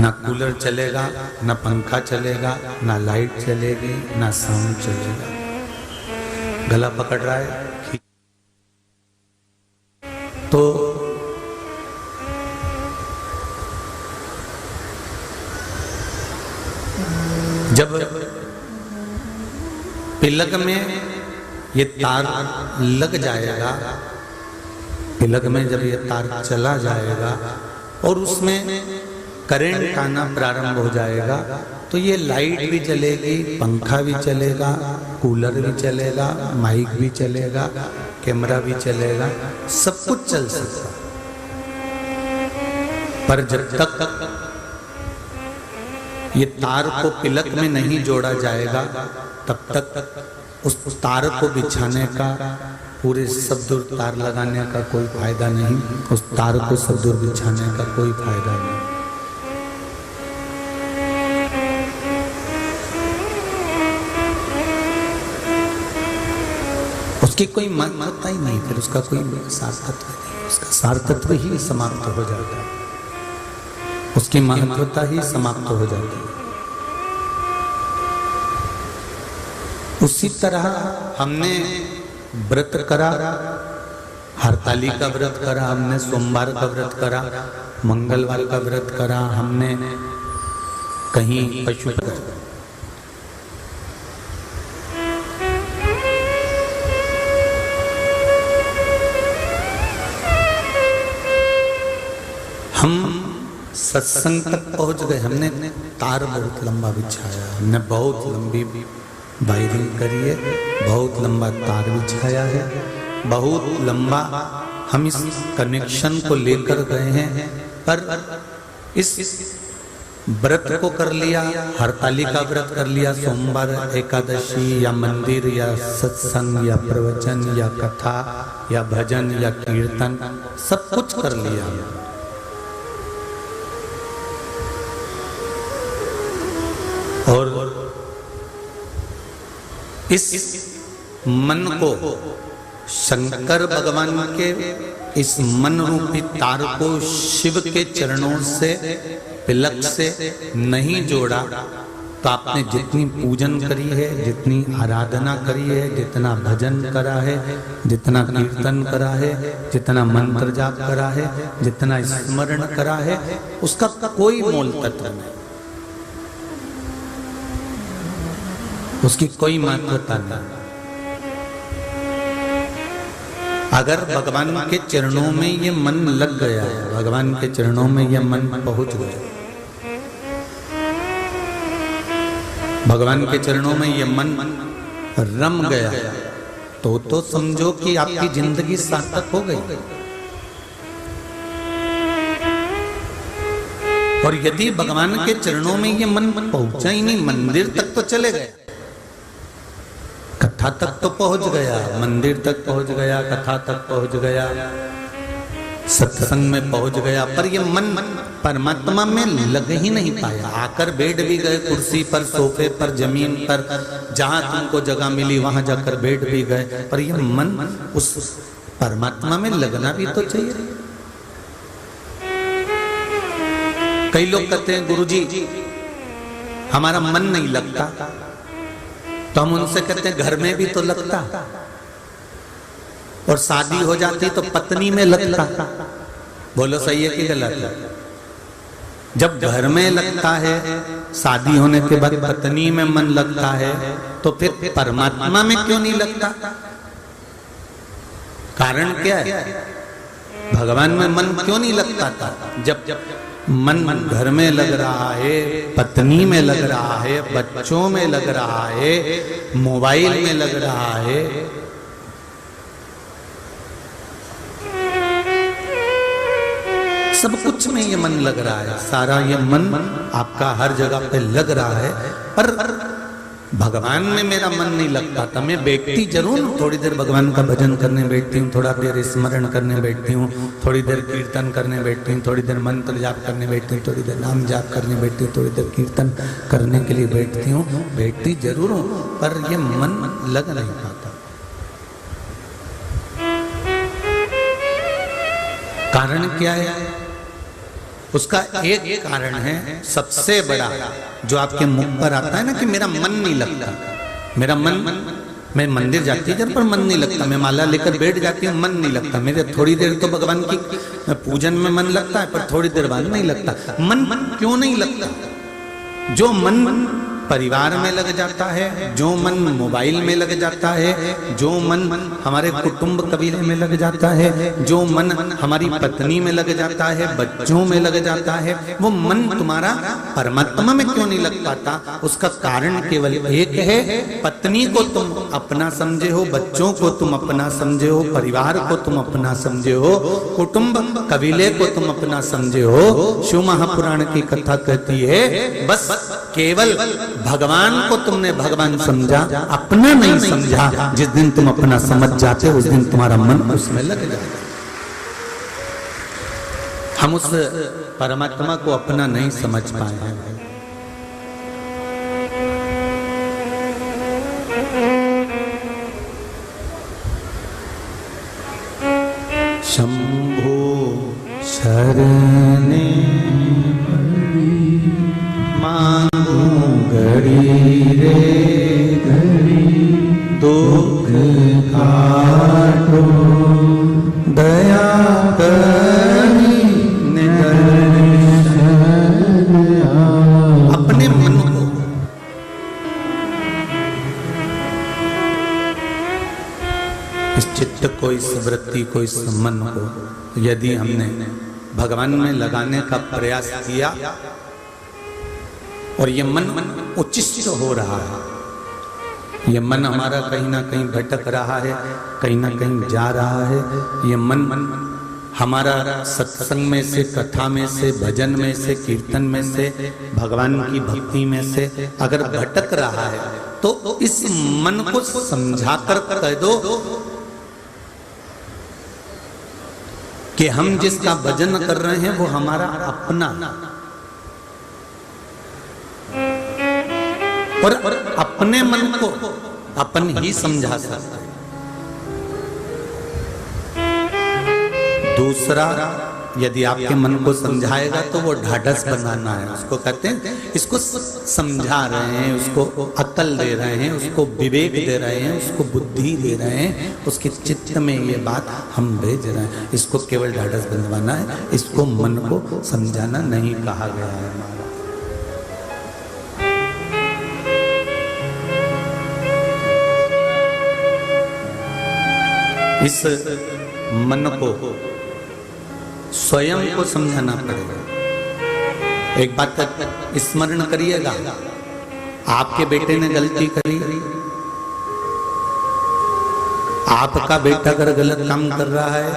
ना कूलर चलेगा, ना पंखा चलेगा, ना लाइट चलेगी, ना साउंड चलेगा। गला पकड़ रहा है तो जब प्लग में ये तार लग जाएगा, प्लग में जब ये तार चला जाएगा और उसमें करंट आना प्रारंभ हो जाएगा तो ये लाइट भी चलेगी, पंखा भी चलेगा, कूलर भी चलेगा, माइक भी चलेगा, कैमरा भी चलेगा, सब कुछ चल सकता। पर जब तक ये तार को प्लग में नहीं जोड़ा जाएगा तब तक उस तार को बिछाने का, पूरे सब दूर तार लगाने का कोई फायदा नहीं, उस तार को सब दूर बिछाने का कोई फायदा नहीं। उसकी कोई महत्वता ही नहीं, फिर उसका कोई सार्थत्व नहीं, उसका सार्थत्व ही समाप्त हो जाता है, उसकी महत्वता ही समाप्त हो जाती है। उसी तरह हमने व्रत करा, हरताली का व्रत करा, हमने सोमवार का व्रत करा, मंगलवार का व्रत करा, हमने कहीं पशु हम सत्संग तक पहुंच गए, हमने तार बहुत लंबा बिछाया, हमने बहुत लंबी वायरिंग करी है, बहुत लंबा तार बिछाया है, बहुत लंबा हम इस कनेक्शन को लेकर गए हैं। पर इस व्रत को कर लिया, हरताली का व्रत कर लिया, सोमवार, एकादशी या मंदिर या सत्संग या प्रवचन या कथा या भजन या कीर्तन, सब कुछ कर लिया। और इस मन को शंकर भगवान के इस मन रूपी तार को शिव के चरणों से प्लग से नहीं जोड़ा तो आपने जितनी पूजन करी है, जितनी आराधना करी है, जितना भजन करा है, जितना कीर्तन करा है, जितना मंत्र जाप करा है, जितना स्मरण करा है, उसका कोई मोल तत्व नहीं, उसकी कोई महत्वता नहीं। अगर भगवान के चरणों में ये मन लग गया, भगवान के चरणों में ये मन पहुंच गया, भगवान के चरणों में ये मन रम गया, तो समझो कि आपकी जिंदगी सार्थक हो गई। और यदि भगवान के चरणों में ये मन पहुंचा ही नहीं, मंदिर तक तो चले गए, कथा तक तो पहुंच गया, मंदिर तक पहुंच गया, कथा तक पहुंच गया, सत्संग में पहुंच गया, पर ये मन परमात्मा में लग ही नहीं पाया। आकर बैठ भी गए कुर्सी पर, सोफे पर, जमीन पर, जहां तुमको जगह मिली वहां जाकर बैठ भी गए, पर ये मन उस परमात्मा में लगना भी तो चाहिए। कई लोग कहते हैं गुरुजी हमारा मन नहीं लगता, तो हम उनसे कहते हैं घर में भी तो लगता, और शादी हो जाती तो पत्नी में लगता। बोलो सही है कि गलत है? जब घर में लगता है शादी होने के बाद पत्नी में मन लगता है, तो फिर परमात्मा में क्यों नहीं लगता? कारण क्या है? भगवान में मन क्यों नहीं लगता था? जब मन घर में लग रहा है, पत्नी में लग रहा है, बच्चों में लग रहा है, मोबाइल में लग रहा है, सब कुछ में ये मन लग रहा है, सारा ये मन आपका हर जगह पे लग रहा है, पर भगवान में मेरा मन नहीं लगता था। मैं बैठती जरूर, थोड़ी देर भगवान का भजन करने बैठती हूँ, थोड़ा देर स्मरण करने बैठती हूँ, थोड़ी देर कीर्तन करने बैठती हूँ, थोड़ी देर मंत्र जाप करने बैठती हूँ, थोड़ी देर नाम जाप करने बैठती हूँ, थोड़ी देर कीर्तन करने के लिए बैठती हूँ, बैठती जरूर हूँ, पर ये मन लग नहीं पाता। कारण क्या है? उसका एक कारण है सबसे बड़ा, जो आपके मुख पर आता है ना कि मेरा मन नहीं लगता, मेरा मन, मैं मंदिर जाती है पर मन नहीं लगता, मैं माला लेकर बैठ जाती हूँ, मन नहीं लगता, मेरे थोड़ी देर तो भगवान की पूजन में मन लगता है, पर थोड़ी देर बाद नहीं लगता। मन क्यों नहीं लगता? जो मन परिवार में लग जाता है, जो मन मोबाइल में लग जाता है, जो मन हमारे कुटुंब कबीले में लग जाता है, जो मन हमारी पत्नी में लग जाता है, बच्चों में लग जाता है, वो मन तुम्हारा परमात्मा में क्यों नहीं लग पाता? उसका कारण केवल एक है, पत्नी को तुम अपना समझे हो, बच्चों को तुम अपना समझे हो, परिवार को तुम अपना समझे हो, कुटुंब कबीले को तुम अपना समझे हो। शिव महापुराण की कथा कहती है, बस केवल भगवान को तुमने भगवान समझा, अपना नहीं समझा। जिस दिन तुम अपना समझ जाते हो, उस दिन तुम्हारा मन उसमें लग जाएगा। हम उस परमात्मा को अपना नहीं समझ पाए हैं। शंभो शरणे घड़ी रे घड़ी दुख काटो दया करी अपने मन को इस चित्त को, इस वृत्ति को, इस मन को यदि हमने भगवान में लगाने का प्रयास किया और ये मन उच्चिष्ट हो रहा है, ये मन हमारा कहीं ना कहीं भटक रहा है, कहीं ना कहीं जा रहा है, ये मन हमारा सत्संग में से, कथा में से, भजन में से, कीर्तन में से, भगवान की भक्ति में से अगर भटक रहा है, तो इस मन को समझाकर कह दो कि हम जिसका भजन कर रहे हैं वो हमारा अपना, और अपने मन को अपन ही समझा सकते हैं। दूसरा यदि आपके मन को समझाएगा तो वो ढाढ़स बनाना है, उसको कहते हैं, इसको समझा रहे हैं, उसको अकल दे रहे हैं, उसको विवेक दे रहे हैं, उसको बुद्धि दे रहे हैं, उसके चित्त में ये बात हम भेज रहे हैं। इसको केवल ढाढ़स बनवाना है, इसको मन को समझाना नहीं कहा गया है हमारा। इस मन को स्वयं को समझाना पड़ेगा। एक बात का स्मरण करिएगा, आपके बेटे ने गलती करी, आपका बेटा अगर गलत काम कर रहा है,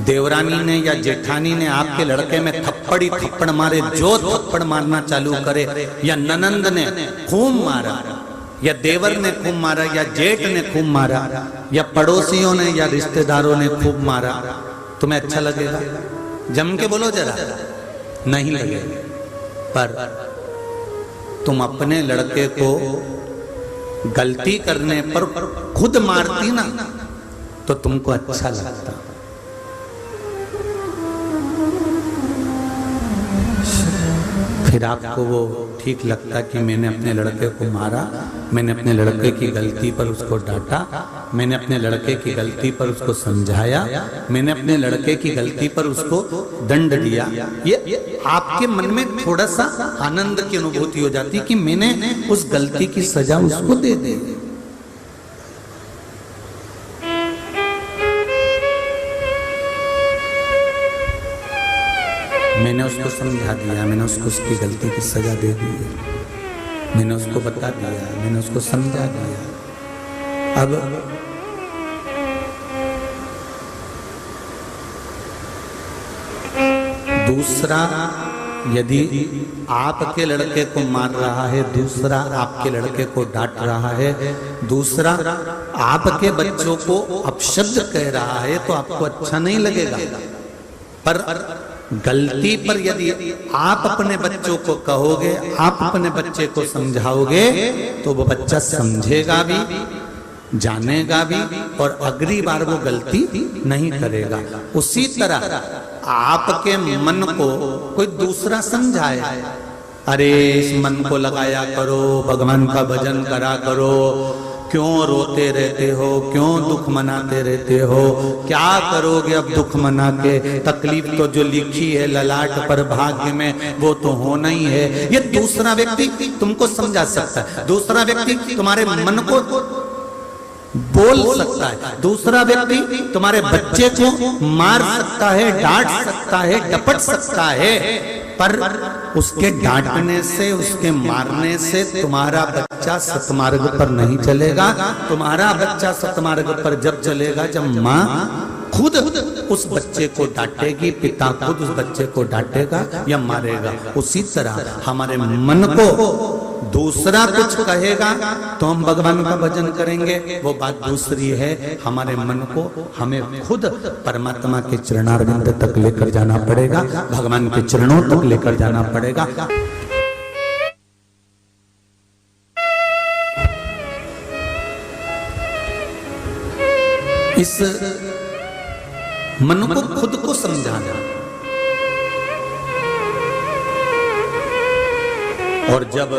देवरानी ने या जेठानी ने आपके लड़के में थप्पड़ ही थप्पड़ मारे, जो थप्पड़ मारना चालू करे, या ननंद ने खूब मारा, या देवर ने खूब मारा, या जेठ ने खूब मारा, या पड़ोसियों ने या रिश्तेदारों ने खूब मारा, तुम्हें अच्छा लगेगा? जम के बोलो जरा, नहीं लगेगा। पर तुम अपने लड़के को गलती करने पर खुद मारती ना, तो तुमको अच्छा लगता। फिर आपको वो ठीक लगता कि मैंने अपने लड़के को मारा, मैंने अपने लड़के की गलती पर उसको डांटा, मैंने अपने लड़के की गलती पर उसको समझाया, मैंने अपने लड़के की गलती पर उसको दंड दिया। ये आपके मन में थोड़ा सा आनंद की अनुभूति हो जाती कि मैंने उस गलती की सजा उसको दे दी। मैंने उसको समझा दिया, मैंने उसको उसकी गलती की सजा दे दी, मैंने उसको बता दिया, मैंने उसको समझा दिया। अब दूसरा यदि आपके लड़के को मार रहा है, दूसरा आपके लड़के को डांट रहा है, दूसरा आपके बच्चों को अपशब्द कह रहा है, तो आपको अच्छा नहीं लगेगा। पर गलती पर यदि आप अपने बच्चों को कहोगे, आप अपने बच्चे को समझाओगे, तो वो बच्चा समझेगा भी, जानेगा भी, और अगली बार वो गलती नहीं करेगा। उसी तरह आपके मन को कोई दूसरा समझाए, अरे इस मन को लगाया करो, भगवान का भजन करा करो, क्यों रोते रहते हो, क्यों दुख मनाते रहते हो, क्या करोगे अब दुख मना के, तकलीफ तो जो लिखी है ललाट पर भाग्य में वो तो होना ही है। ये दूसरा व्यक्ति तुमको समझा सकता है, दूसरा व्यक्ति तुम्हारे मन को बोल सकता है, दूसरा व्यक्ति तुम्हारे बच्चे को मार सकता है, डांट सकता है, डपट सकता है, पर उसके डांटने से, उसके मारने से तुम्हारा बच्चा सतमार्ग पर नहीं चलेगा। तुम्हारा बच्चा सतमार्ग पर जब चलेगा जब माँ खुद उस बच्चे को डांटेगी, पिता खुद उस बच्चे को डांटेगा या मारेगा। उसी तरह हमारे मन को दूसरा कुछ कहेगा तो हम भगवान का भजन करेंगे, वो बात दूसरी है। हमारे मन को हमें खुद परमात्मा के चरणारविंद तक लेकर जाना पड़ेगा, भगवान के चरणों तक लेकर जाना पड़ेगा। इस मन को खुद को समझाना, और जब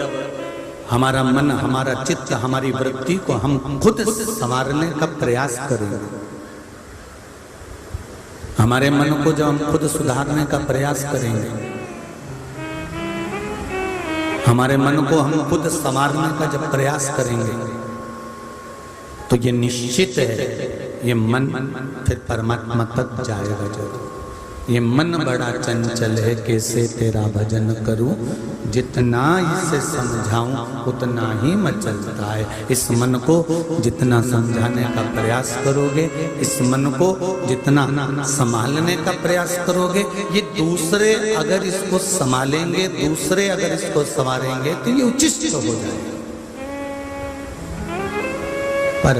हमारा मन, हमारा चित्त, हमारी वृत्ति को हम खुद संवारने का प्रयास करेंगे, हमारे मन को जब हम खुद सुधारने का प्रयास करेंगे, हमारे मन को हम खुद संवारने का जब प्रयास करेंगे, तो ये निश्चित है ये मन फिर परमात्मा तक जाएगा जरूर। ये मन बड़ा चंचल है, कैसे तेरा भजन करूं, जितना इसे समझाऊं उतना ही मचलता है। इस मन को जितना समझाने का प्रयास करोगे, इस मन को जितना संभालने का प्रयास करोगे, ये दूसरे अगर इसको संभालेंगे, दूसरे अगर इसको संवारेंगे तो ये उचित हो जाएगा। पर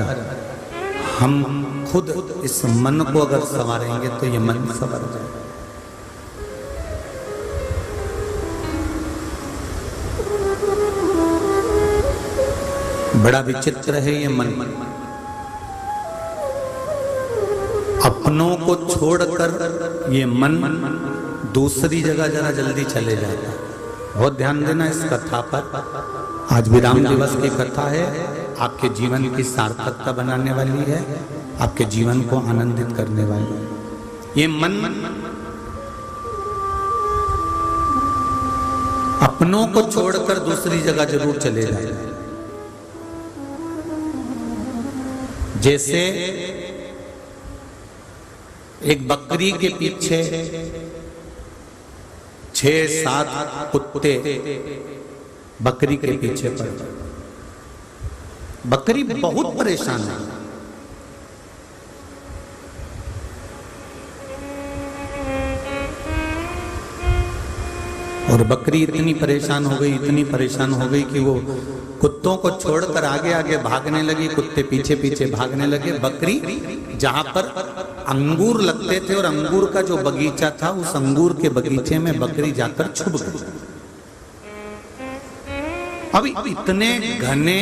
हम खुद इस मन को अगर संवारेंगे तो ये मन संवर जाए। बड़ा विचित्र है ये मन, अपनों को छोड़कर ये मन दूसरी जगह जरा जल्दी चले जाता है। बहुत ध्यान देना इस कथा पर। आज विराम दिवस की कथा है, आपके जीवन की सार्थकता बनाने वाली है, आपके जीवन को आनंदित करने वाली है। ये मन अपनों को छोड़कर दूसरी जगह जरूर चले जाए। जैसे एक बकरी के पीछे 6-7 कुत्ते बकरी के पीछे पड़े, बकरी बहुत परेशान है। और बकरी इतनी परेशान हो गई, इतनी परेशान हो गई कि वो कुत्तों को छोड़कर आगे आगे भागने लगी, कुत्ते पीछे पीछे भागने लगे। बकरी जहां पर अंगूर लगते थे और अंगूर का जो बगीचा था, उस अंगूर के बगीचे में बकरी जाकर छुप गई। अब इतने घने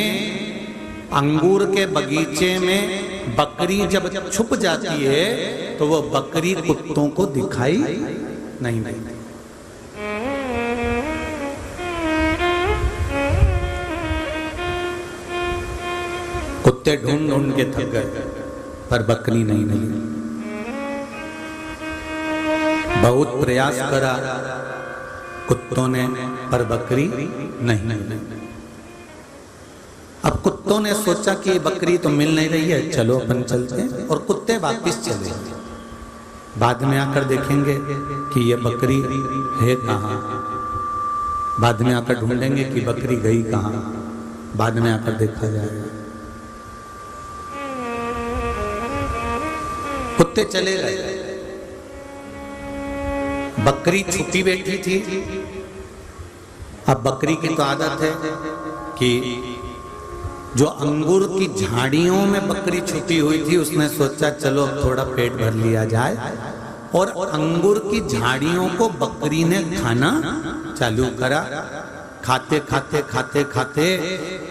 अंगूर के बगीचे में बकरी जब छुप जाती है तो वो बकरी कुत्तों को दिखाई नहीं देती। कुत्ते ढूंढ ढूंढ के थक गए, पर बकरी नहीं मिली। बहुत प्रयास करा, कुत्तों ने, पर बकरी नहीं। अब कुत्तों ने सोचा कि बकरी तो मिल नहीं रही है, चलो अपन चलते हैं, और कुत्ते वापस चले गए। बाद में आकर देखेंगे कि ये बकरी है कहाँ, बाद में आकर ढूंढेंगे कि बकरी गई कहाँ, बाद में आकर देखा जाएगा। कुत्ते चले गए, बकरी छुपी बैठी थी। अब बकरी की तो आदत है कि जो अंगूर की झाड़ियों में बकरी छुपी हुई थी, उसने सोचा चलो थोड़ा पेट भर लिया जाए, और अंगूर की झाड़ियों को बकरी ने खाना चालू करा। खाते खाते खाते खाते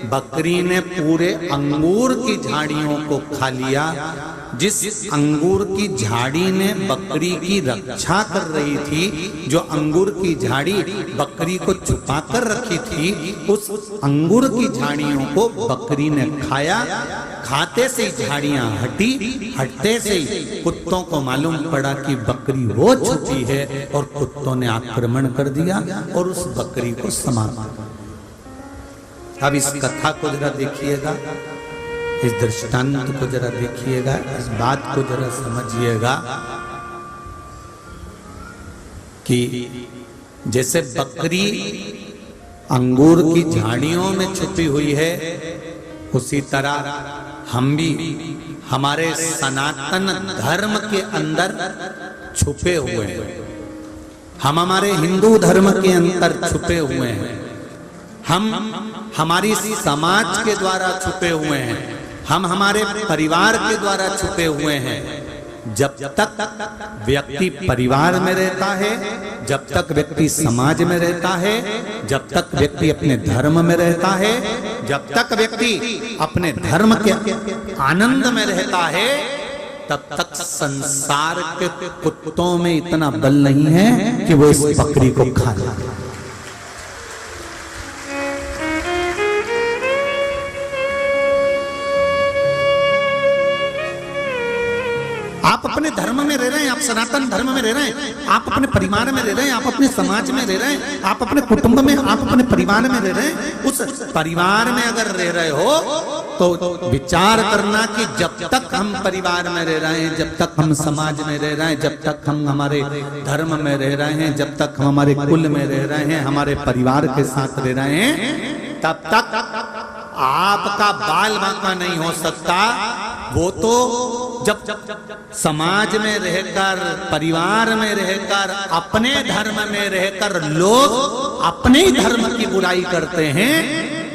बकरी ने पूरे अंगूर की झाड़ियों को खा लिया। जिस अंगूर की झाड़ी ने बकरी की रक्षा कर रही थी, जो अंगूर की झाड़ी बकरी को छुपा कर रखी थी, उस अंगूर की झाड़ियों को बकरी ने खाया। खाते से ही झाड़ियां हटी, हटते से ही कुत्तों को मालूम पड़ा कि बकरी वो छुपी है, और कुत्तों ने आक्रमण कर दिया और उस बकरी को समाप्त। अब इस कथा को जरा देखिएगा, इस दृष्टांत को जरा देखिएगा, इस बात को जरा समझिएगा कि जैसे बकरी अंगूर की झाड़ियों में छुपी हुई है, उसी तरह हम भी हमारे सनातन धर्म के अंदर छुपे हुए हैं। हम हमारे हिंदू धर्म के अंदर छुपे हुए हैं। हम हमारी समाज के द्वारा छुपे हुए हैं। हम हमारे परिवार के द्वारा छुपे हुए हैं। जब तक व्यक्ति परिवार में रहता है, जब तक व्यक्ति समाज में रहता है, जब तक व्यक्ति अपने धर्म में रहता है, जब तक व्यक्ति अपने धर्म के आनंद में रहता है, तब तक संसार के कुत्तों में इतना बल नहीं है कि वो इस बकरी को खा ले। आप अपने धर्म में रह रहे हैं, आप सनातन धर्म में रह रहे हैं, आप अपने परिवार में रह रहे हैं, आप अपने समाज में रह रहे हैं, आप अपने कुटुंब में, आप अपने परिवार में रह रहे हैं। उस परिवार में अगर रह रहे हो तो विचार करना कि जब तक हम परिवार में रह रहे हैं, जब तक हम समाज में रह रहे हैं, जब तक हम हमारे धर्म में रह रहे हैं, जब तक हम हमारे कुल में रह रहे हैं, हमारे परिवार के साथ रह रहे हैं, तब तक आपका बाल बांका नहीं हो सकता। वो तो जब समाज में रहकर, परिवार में रहकर, अपने धर्म में रहकर लोग अपने ही धर्म की बुराई करते हैं,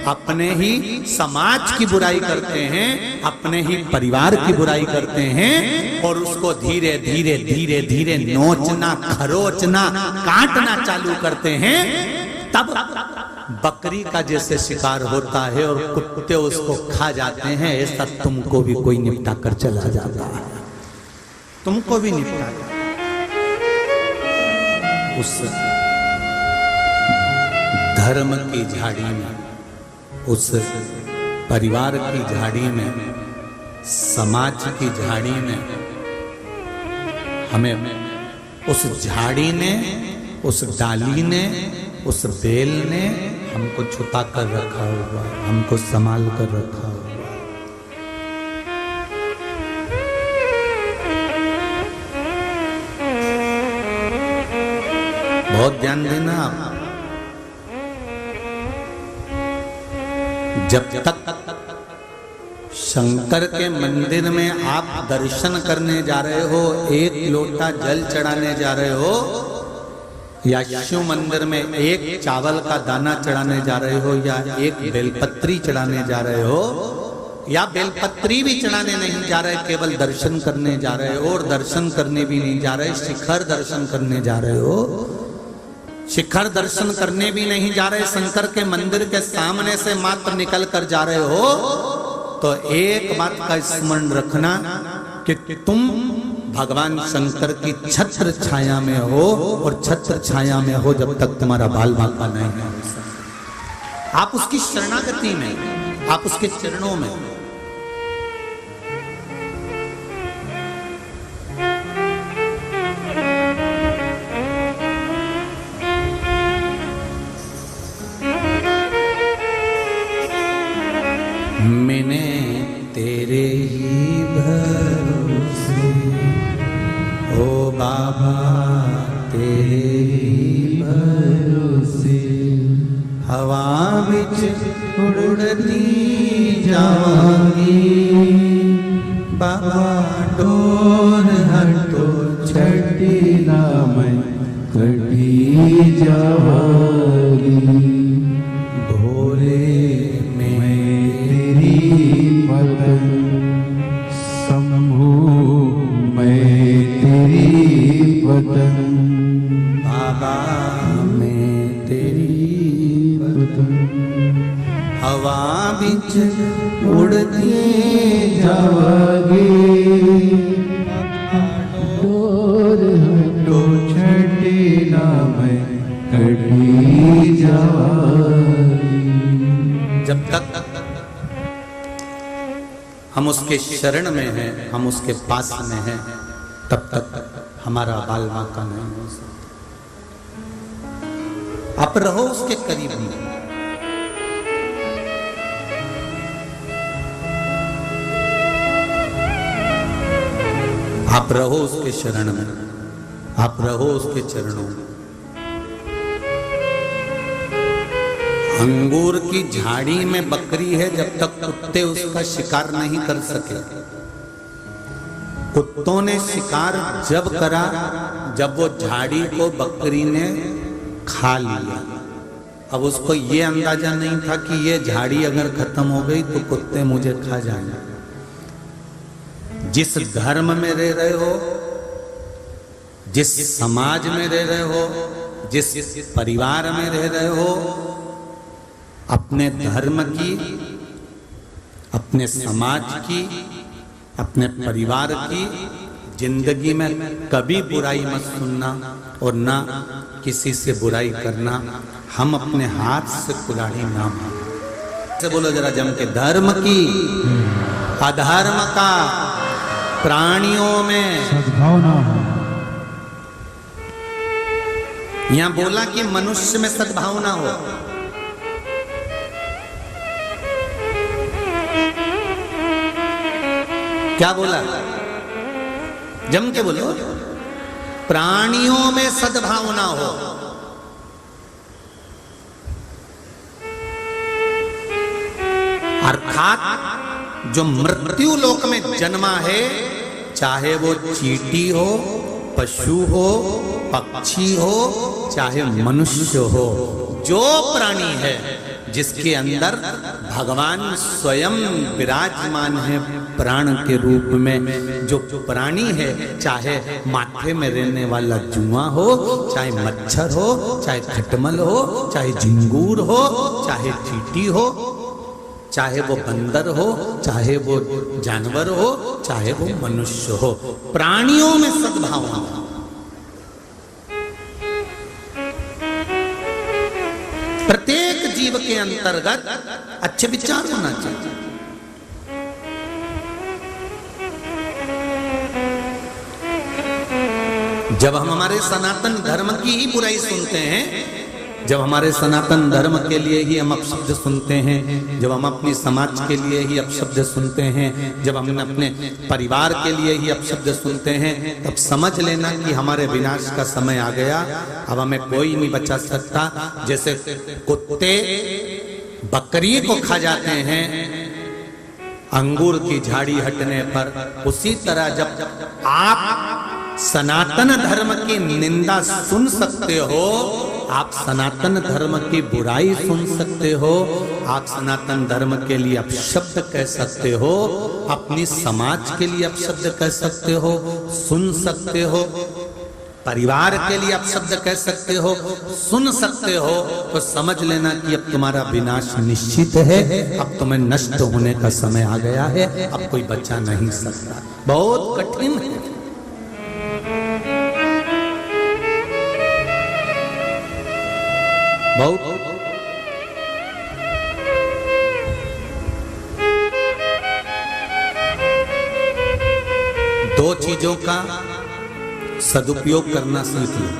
अपने ही समाज की बुराई करते हैं, अपने ही परिवार की बुराई करते हैं, और उसको धीरे धीरे धीरे धीरे नोचना, खरोचना, काटना चालू करते हैं, तब बकरी का जैसे शिकार होता है और कुत्ते उसको खा जाते हैं, ऐसा तुमको भी कोई निपटा कर चला जाता है, तुमको भी निपटा जाता है। उस धर्म की झाड़ी में, उस परिवार की झाड़ी में, समाज की झाड़ी में, हमें उस झाड़ी ने, उस डाली ने, उस बेल ने हमको छुपा कर रखा हुआ, हमको संभाल कर रखा हुआ। बहुत ध्यान देना आप। जब तक शंकर के मंदिर में आप दर्शन करने जा रहे हो, एक लोटा जल चढ़ाने जा रहे हो, या शिव मंदिर में एक चावल का दाना चढ़ाने जा रहे हो, या एक बेलपत्री चढ़ाने जा रहे हो, या बेलपत्री भी चढ़ाने नहीं जा रहे, केवल दर्शन करने जा रहे हो, और दर्शन करने भी नहीं जा रहे, शिखर दर्शन करने जा रहे हो, शिखर दर्शन करने भी नहीं जा रहे, शंकर के मंदिर के सामने से मात्र निकल कर जा रहे हो, तो एक बात का स्मरण रखना कि तुम भगवान शंकर की छत्र छाया में हो, और छत्र छाया में हो जब तक तुम्हारा बाल बांका नहीं है। आप उसकी शरणागति में, आप उसके चरणों में। मैंने तेरे ही भरोसे, ओ बाबा तेरे ही भरोसे, हवा बिच उड़ती जावांगी, बाबा डोर हटो छठी ना मैं कटी जावांगी, भोले मैं तेरी पतन शंभू, मैं तेरी पतन, बाबा मैं तेरी पतन, हवा बिच उड़ती जावांगी, डोर हटो छठी ना मैं कटी जावांगी। जब तक हम उसके शरण में हैं, हम उसके पास में हैं, तब तक हमारा बाल बांका नहीं हो सकता। आप रहो उसके करीब में, आप रहो उसके शरण में, आप रहो उसके चरणों में। अंगूर की झाड़ी में बकरी है जब तक कुत्ते उसका शिकार नहीं कर सके। कुत्तों ने शिकार जब करा जब वो झाड़ी को बकरी ने खा लिया। अब उसको ये अंदाजा नहीं था कि ये झाड़ी अगर खत्म हो गई तो कुत्ते मुझे खा जाएंगे। जिस धर्म में रह रहे हो, जिस समाज में रह रहे हो, जिस परिवार में रह रहे हो, अपने धर्म की, अपने समाज की, अपने परिवार की जिंदगी में कभी बुराई मत सुनना और ना किसी से बुराई करना। हम अपने हाथ से कुल्हाड़ी ना मारो। से बोलो जरा जम के, धर्म की, अधर्म का, प्राणियों में सद्भावना हो। यहां बोला कि मनुष्य में सद्भावना हो। क्या बोला? जम के बोलो, प्राणियों में सद्भावना हो। अर्थात जो मृत्यु लोक में जन्मा है, चाहे वो चींटी हो, पशु हो, पक्षी हो, चाहे मनुष्य हो, जो प्राणी है जिसके अंदर भगवान स्वयं विराजमान है प्राण के रूप में, जो प्राणी है, चाहे माथे में रहने वाला जुआ हो, चाहे मच्छर हो, चाहे खटमल हो, चाहे झिंगूर हो, चाहे चींटी हो, चाहे वो बंदर हो, चाहे वो जानवर हो, चाहे वो मनुष्य हो, प्राणियों में सद्भावना हो। प्रत्येक जीव के अंतर्गत अच्छे विचार होना चाहिए। जब हम हमारे सनातन धर्म की ही बुराई सुनते हैं, जब हमारे सनातन धर्म के लिए ही हम अपशब्द सुनते हैं, जब हम अपनी समाज के लिए ही अपशब्द सुनते हैं, जब हम अपने परिवार के लिए ही अपशब्द सुनते हैं, तब समझ लेना कि हमारे विनाश का समय आ गया। अब हमें कोई नहीं बचा सकता। जैसे कुत्ते बकरी को खा जाते हैं अंगूर की झाड़ी हटने पर, उसी तरह जब आप सनातन धर्म की निंदा सुन सकते हो, आप सनातन धर्म की बुराई सुन सकते हो, आप सनातन धर्म के लिए अपशब्द कह सकते हो, अपनी समाज के लिए अपशब्द कह सकते हो, सुन सकते हो, परिवार के लिए अपशब्द कह सकते हो, सुन सकते हो, तो समझ लेना कि अब तुम्हारा विनाश निश्चित है। अब तुम्हें नष्ट होने का समय आ गया है। अब कोई बचा नहीं सकता। बहुत कठिन है। बहुत दो चीजों का सदुपयोग करना सीख लो।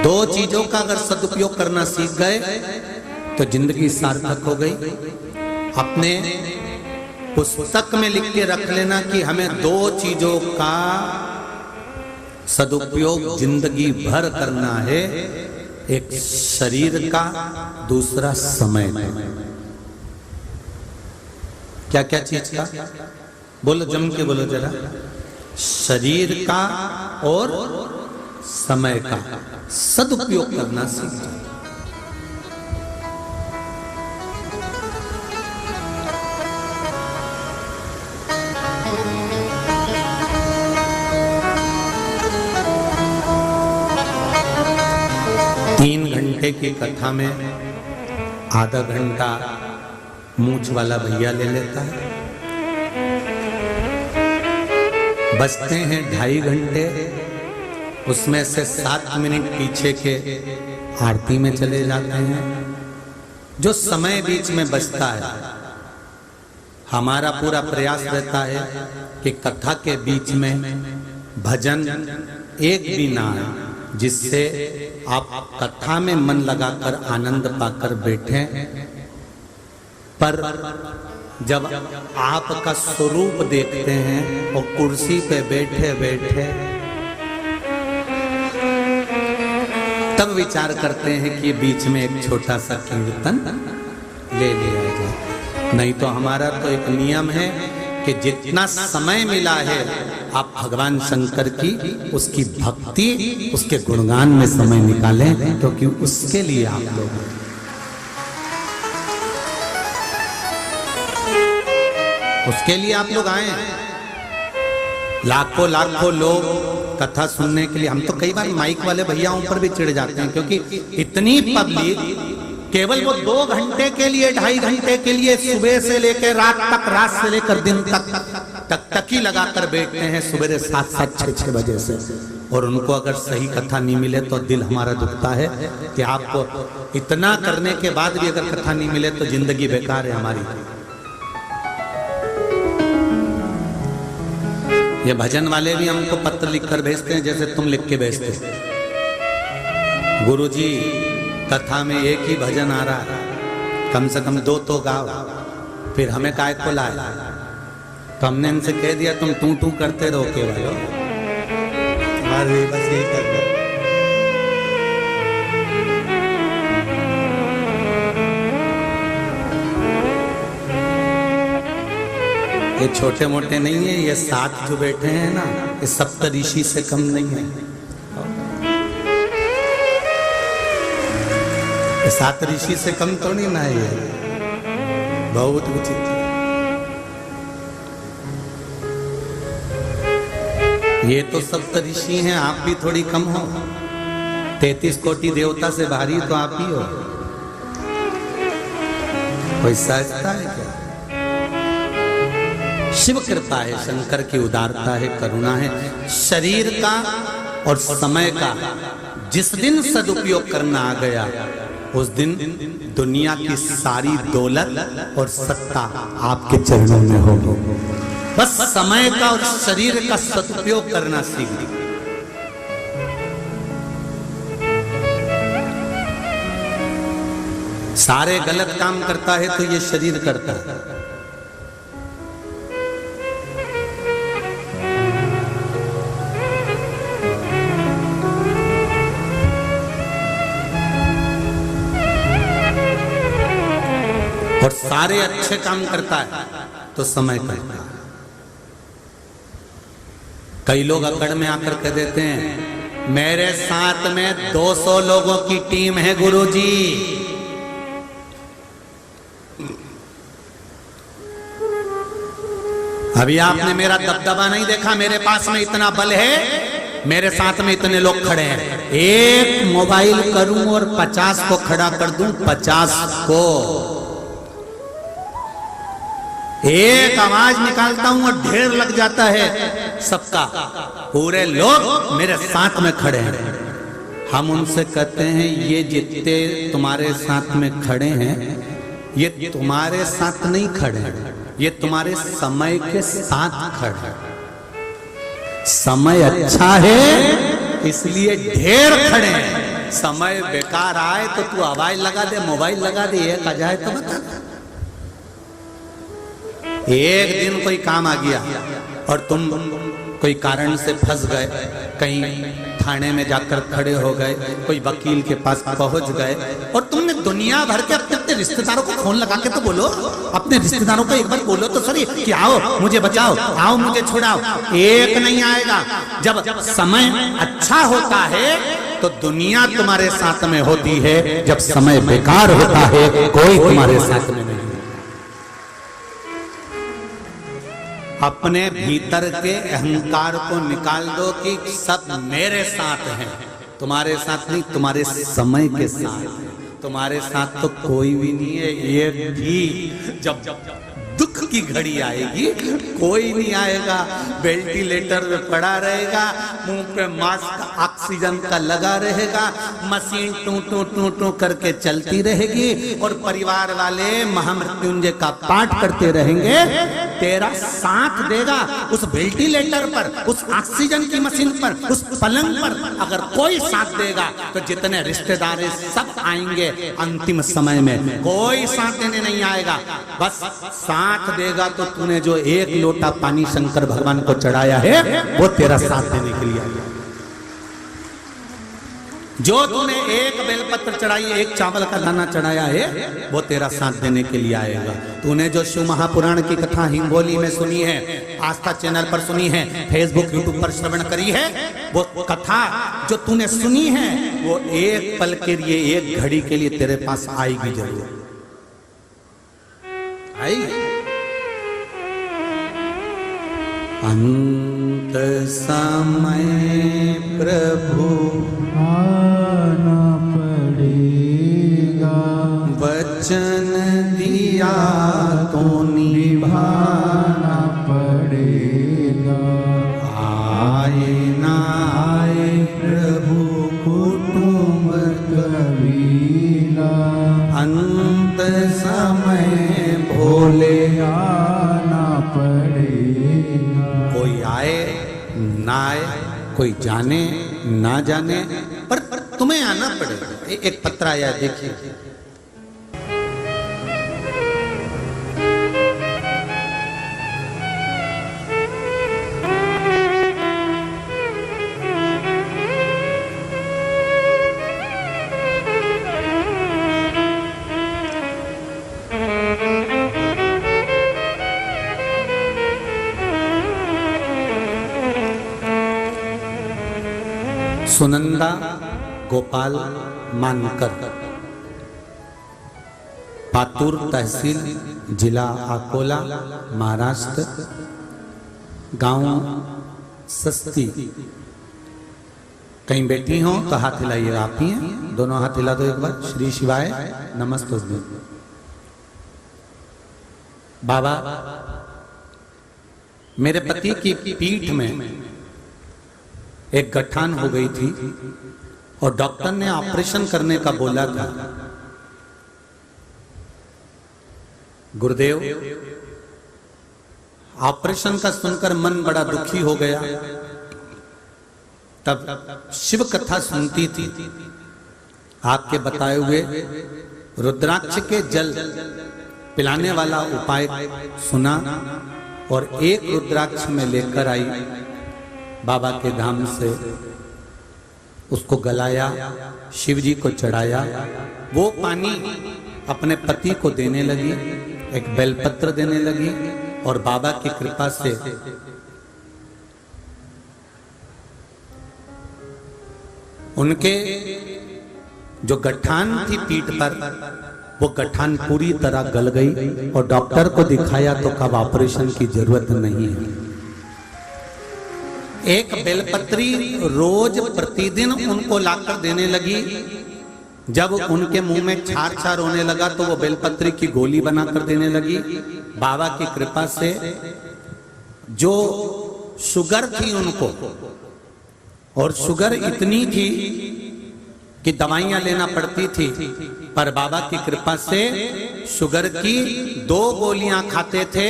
दो चीजों का अगर सदुपयोग करना सीख गए तो जिंदगी सार्थक हो गई। अपने पुस्तक में लिख के रख लेना कि हमें दो चीजों का सदुपयोग जिंदगी भर करना है, एक शरीर का, दूसरा समय का। क्या क्या चीज का? बोलो, जम के बोलो जरा। शरीर का और समय का सदुपयोग करना सीख जाओ। तीन घंटे की कथा में आधा घंटा मूंछ वाला भैया ले लेता है, बचते हैं 2.5 घंटे, उसमें से 7 मिनट पीछे के आरती में चले जाते हैं। जो समय बीच में बचता है, हमारा पूरा प्रयास रहता है कि कथा के बीच में भजन एक भी ना आए, जिससे आप कथा में मन लगाकर आनंद पाकर बैठें। पर जब आपका स्वरूप देखते हैं और कुर्सी पे बैठे बैठे तब विचार करते हैं कि बीच में एक छोटा सा कीर्तन ले लिया जाए। नहीं तो हमारा तो एक नियम है कि जितना समय मिला है आप भगवान शंकर की, उसकी भक्ति, उसके गुणगान में समय निकालें, क्योंकि उसके लिए आप लोग, उसके लिए आप लोग आए। लाखों लाखों लोग कथा सुनने के लिए, हम तो कई बार माइक वाले भैयाओं पर भी चिढ़ जाते हैं, क्योंकि इतनी पब्लिक केवल वो 2 घंटे के लिए, 2.5 घंटे के लिए सुबह से लेकर रात तक, रात से लेकर दिन तक टकी लगाकर बैठते हैं, सुबह 7-7, 6-6 बजे से। और उनको अगर सही कथा नहीं मिले तो दिल हमारा दुखता है कि आपको इतना करने के बाद भी अगर कथा नहीं मिले तो जिंदगी बेकार है हमारी। ये भजन वाले भी हमको पत्र लिखकर भेजते हैं, जैसे तुम लिख के भेजते। गुरुजी, कथा में एक ही भजन आ रहा है, कम से कम 2 तो गाओ, फिर हमें काय को लाए। तो हमने इनसे कह दिया तुम टू करते रहो केवल, अरे बस यही कर दो। ये छोटे मोटे नहीं है, ये 7 जो बैठे हैं ना, ये सप्तऋषि से कम नहीं है। 7 ऋषि से कम तो नहीं ना है, ये बहुत उचित। ये तो सप्तऋषि हैं, आप भी थोड़ी कम हो। 33 कोटि देवता से भारी तो आप ही हो। कोई सहजता है क्या? शिव कृपा है, शंकर की उदारता है, करुणा है। शरीर का और समय का जिस दिन सदुपयोग करना आ गया, उस दिन दुनिया की सारी दौलत और सत्ता आपके चरणों में होगी। बस समय का और शरीर का सदुपयोग करना सीख ली। सारे गलत काम करता है तो ये शरीर करता है। और सारे अच्छे काम करता है तो समय करता है। कई लोग अकड़ में आकर कह देते हैं मेरे साथ में 200 लोगों की टीम है गुरुजी। अभी आपने मेरा दबदबा नहीं देखा, मेरे पास में इतना बल है, मेरे साथ में इतने लोग खड़े हैं। एक मोबाइल करूं और 50 को खड़ा कर दूं, 50 को एक आवाज निकालता हूं और ढेर लग जाता है सबका। पूरे लोग मेरे साथ में खड़े हैं। हम उनसे कहते हैं ये जितने तुम्हारे साथ में खड़े हैं, ये तुम्हारे साथ नहीं खड़े हैं, ये तुम्हारे समय के साथ खड़े हैं। समय अच्छा है इसलिए ढेर खड़े हैं, समय बेकार आए तो तू आवाज लगा दे, मोबाइल लगा दे, एक आ जाए तो बता। एक दिन कोई काम आ गया और तुम कोई कारण से फंस गए, कहीं थाने में जाकर खड़े हो गए, कोई वकील के पास पहुंच गए, और तुमने दुनिया भर के अपने रिश्तेदारों को फोन लगा के तो बोलो, अपने रिश्तेदारों को एक बार बोलो तो सही कि आओ मुझे बचाओ, आओ मुझे छुड़ाओ। एक नहीं आएगा। जब समय अच्छा होता है तो दुनिया तुम्हारे साथ में होती है, जब समय बेकार होता है कोई तुम्हारे साथ में नहीं। अपने भीतर के अहंकार को निकाल दो कि सब मेरे साथ हैं, तुम्हारे साथ नहीं, तुम्हारे समय के साथ। तुम्हारे साथ तो कोई भी नहीं है। ये भी जब दुख की घड़ी आएगी कोई नहीं आएगा, वेंटिलेटर में पड़ा रहेगा, मुंह पे मास्क ऑक्सीजन का लगा रहेगा, मशीन टू टू टू टू करके चलती रहेगी, और परिवार वाले महामृत्युंजय का पाठ करते रहेंगे। तेरा साथ देगा उस वेंटिलेटर पर, उस ऑक्सीजन की मशीन पर, उस पलंग पर अगर कोई साथ देगा तो जितने रिश्तेदार सब आएंगे अंतिम समय में, कोई साथ देने नहीं आएगा। बस साथ देगा तो तूने जो एक लोटा पानी शंकर भगवान को चढ़ाया है वो तेरा साथ देने के लिए आएगा। जो तूने एक बेलपत्र चढ़ाई, एक चावल का दाना चढ़ाया है वो तेरा साथ देने के लिए आएगा। तूने जो शिव महापुराण की कथा हिंगोली में सुनी है, आस्था चैनल पर सुनी है, फेसबुक यूट्यूब पर श्रवण करी है, वो कथा जो तूने सुनी है वो एक पल के लिए, एक घड़ी के लिए तेरे पास आएगी जरूर, आएगी। अंत समय प्रभु आना पड़ेगा, वचन दिया तो निभाना पड़ेगा। आए ना आए प्रभु कुटुंब कबीला, अंत समय भोले आना पड़ेगा। कोई आए ना आए, कोई जाने ना जाने, पर तुम्हें आना पड़ेगा। एक पत्र आया देखिए, सुनंदा गोपाल मानकर, पातूर तहसील, जिला अकोला, महाराष्ट्र, गांव सस्ती। कहीं बैठी हो तो हाथ हिलाइएगा। आप ही हैं, दोनों हाथ हिला दो एक बार। श्री शिवाय नमस्ते। बाबा, मेरे पति की पीठ में एक गठान हो गई थी और डॉक्टर ने ऑपरेशन करने का बोला था। गुरुदेव, ऑपरेशन का सुनकर मन बड़ा दुखी हो गया। तब शिव कथा सुनती थी, आपके बताए हुए रुद्राक्ष के जल पिलाने वाला उपाय सुना और एक रुद्राक्ष में लेकर आई, बाबा के धाम से उसको गलाया, शिव जी को चढ़ाया। वो पानी अपने पति को देने लगी, एक बेलपत्र देने लगी, और बाबा की कृपा से उनके जो गठान थी पीठ पर, वो गठान पूरी तरह गल गई और डॉक्टर को दिखाया तो कब ऑपरेशन की जरूरत नहीं है। एक बेलपत्री रोज प्रतिदिन उनको लाकर देने लगी। जब उनके मुंह में छार छार होने लगा तो वो बेलपत्री की गोली बनाकर देने लगी। बाबा की कृपा से जो शुगर थी उनको, और शुगर इतनी थी कि दवाइयां लेना पड़ती थी, पर बाबा की कृपा से शुगर की 2 गोलियां खाते थे,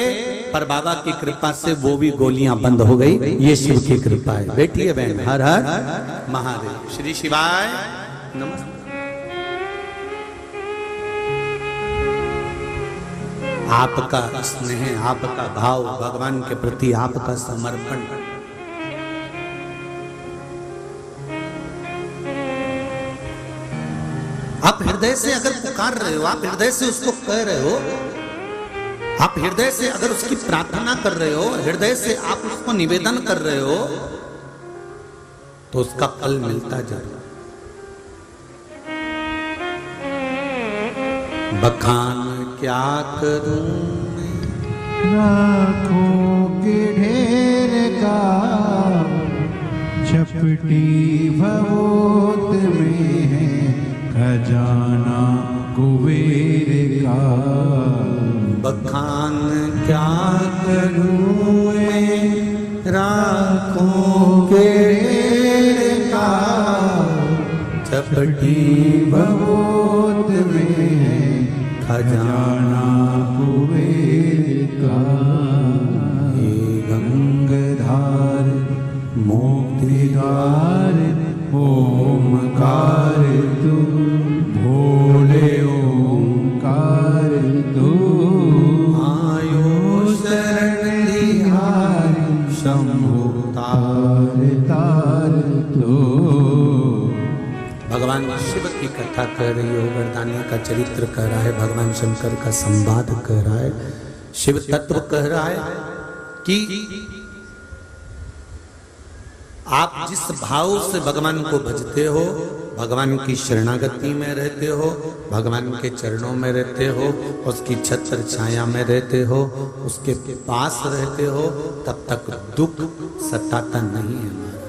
पर बाबा की कृपा से वो भी गोलियां बंद हो गई। ये शिव की कृपा है। बैठिए बहन। हर हर महादेव। श्री शिवाय नमस्ते। आपका स्नेह, आपका भाव, भगवान के प्रति आपका समर्पण, आप हृदय से अगर पुकार रहे हो, आप हृदय से उसको कह रहे हो, आप हृदय से अगर उसकी प्रार्थना कर रहे हो, हृदय से आप उसको निवेदन कर रहे हो, तो उसका फल मिलता जरूर। बखान क्या करूं मैं, लाखों के ढेर का झपटी भवोत में है खजाना कुबेर का। बखान क्या करूं मैं, राखों के ढेर का झपटी भवोत में है खजाना कुबेर का। हे गंगाधार मोक्तिदार ओमकार तू, भोले ओमकार तू। आयो शरण तिहारी शंभु तार तार तू। भगवान शिव की कथा कर रही हो, वरदानी का चरित्र कह रहा है, भगवान शंकर का संवाद कह रहा है, शिव तत्व कह रहा है कि आप जिस भाव से भगवान को भजते हो, भगवान की शरणागति में रहते हो, भगवान के चरणों में रहते हो, उसकी छत्र छाया में रहते हो, उसके पास रहते हो, तब तक दुख सताता नहीं है महाराज।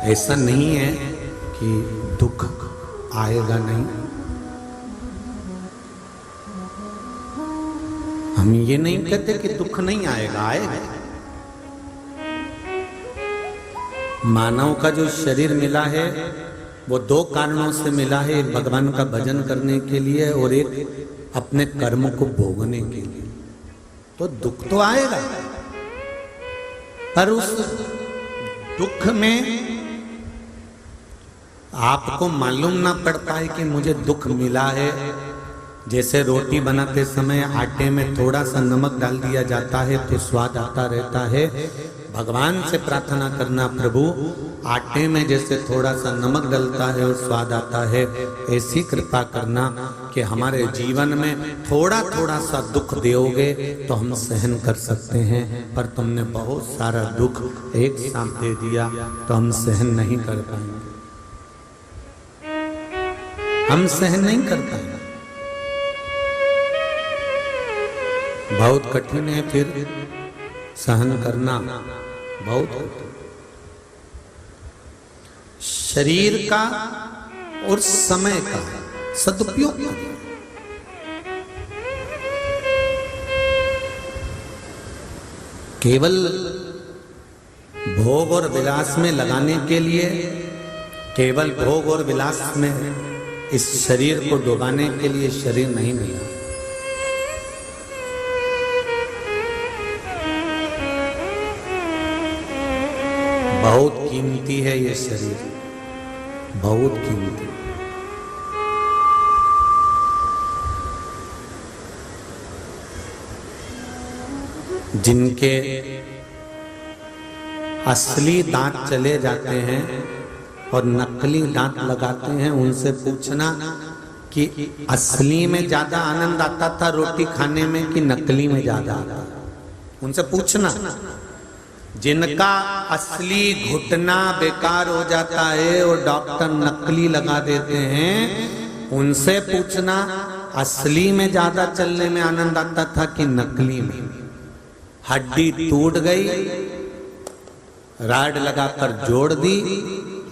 ऐसा नहीं है कि दुख आएगा नहीं। हम ये नहीं कहते कि दुख नहीं आएगा, आएगा। मानव का जो शरीर मिला है वो दो कारणों से मिला है, एक भगवान का भजन करने के लिए और एक अपने कर्म को भोगने के लिए। तो दुख तो आएगा, पर उस दुख में आपको मालूम ना पड़ पाए कि मुझे दुख मिला है। जैसे रोटी बनाते समय आटे में थोड़ा सा नमक डाल दिया जाता है तो स्वाद आता रहता है। भगवान से प्रार्थना करना, प्रभु आटे में जैसे थोड़ा सा नमक डलता है और स्वाद आता है, ऐसी कृपा करना कि हमारे जीवन में थोड़ा थोड़ा सा दुख दोगे तो हम सहन कर सकते हैं, पर तुमने बहुत सारा दुख एक साथ दे दिया तो हम सहन नहीं कर पाएंगे, हम सहन नहीं कर पाएंगे। बहुत कठिन है फिर सहन करना, बहुत कठिन। शरीर का और समय का सदुपयोग करिए। केवल भोग और विलास में लगाने के लिए, केवल भोग और विलास में इस शरीर को डुबाने के लिए शरीर नहीं मिला। बहुत कीमती है ये शरीर, बहुत कीमती। जिनके असली दांत चले जाते हैं और नकली दांत लगाते हैं, उनसे पूछना कि असली में ज्यादा आनंद आता था रोटी खाने में कि नकली में ज्यादा आता था। उनसे पूछना। जिनका असली घुटना बेकार हो जाता है और डॉक्टर नकली लगा देते हैं, उनसे पूछना असली में ज्यादा चलने में आनंद आता था कि नकली में। हड्डी टूट गई, राड लगाकर जोड़ दी,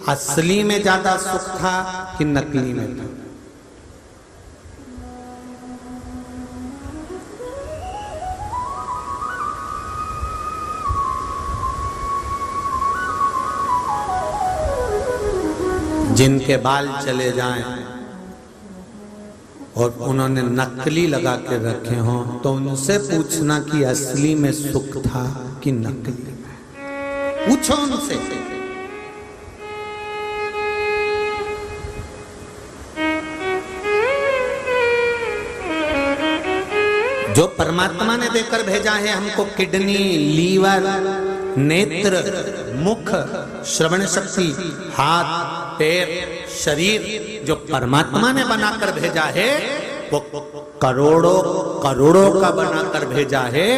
असली में ज्यादा सुख था कि नकली में था। जिनके बाल चले जाएं और उन्होंने नकली लगा के रखे हों, तो उनसे पूछना कि असली में सुख था कि नकली में। पूछो उनसे। परमात्मा ने देकर भेजा है हमको किडनी, लीवर, नेत्र, मुख, श्रवण शक्ति, हाथ, पैर, शरीर, जो परमात्मा ने बनाकर भेजा है वो करोड़ों करोड़ों का बनाकर भेजा है।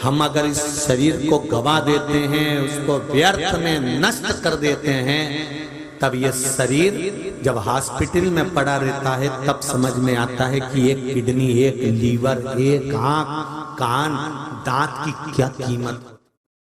हम अगर इस शरीर को गवा देते हैं, उसको व्यर्थ में नष्ट कर देते हैं, तब ये शरीर जब हॉस्पिटल में पड़ा रहता है तब समझ में आता है कि एक किडनी, एक लीवर, एक आंख, कान, दांत की क्या कीमत।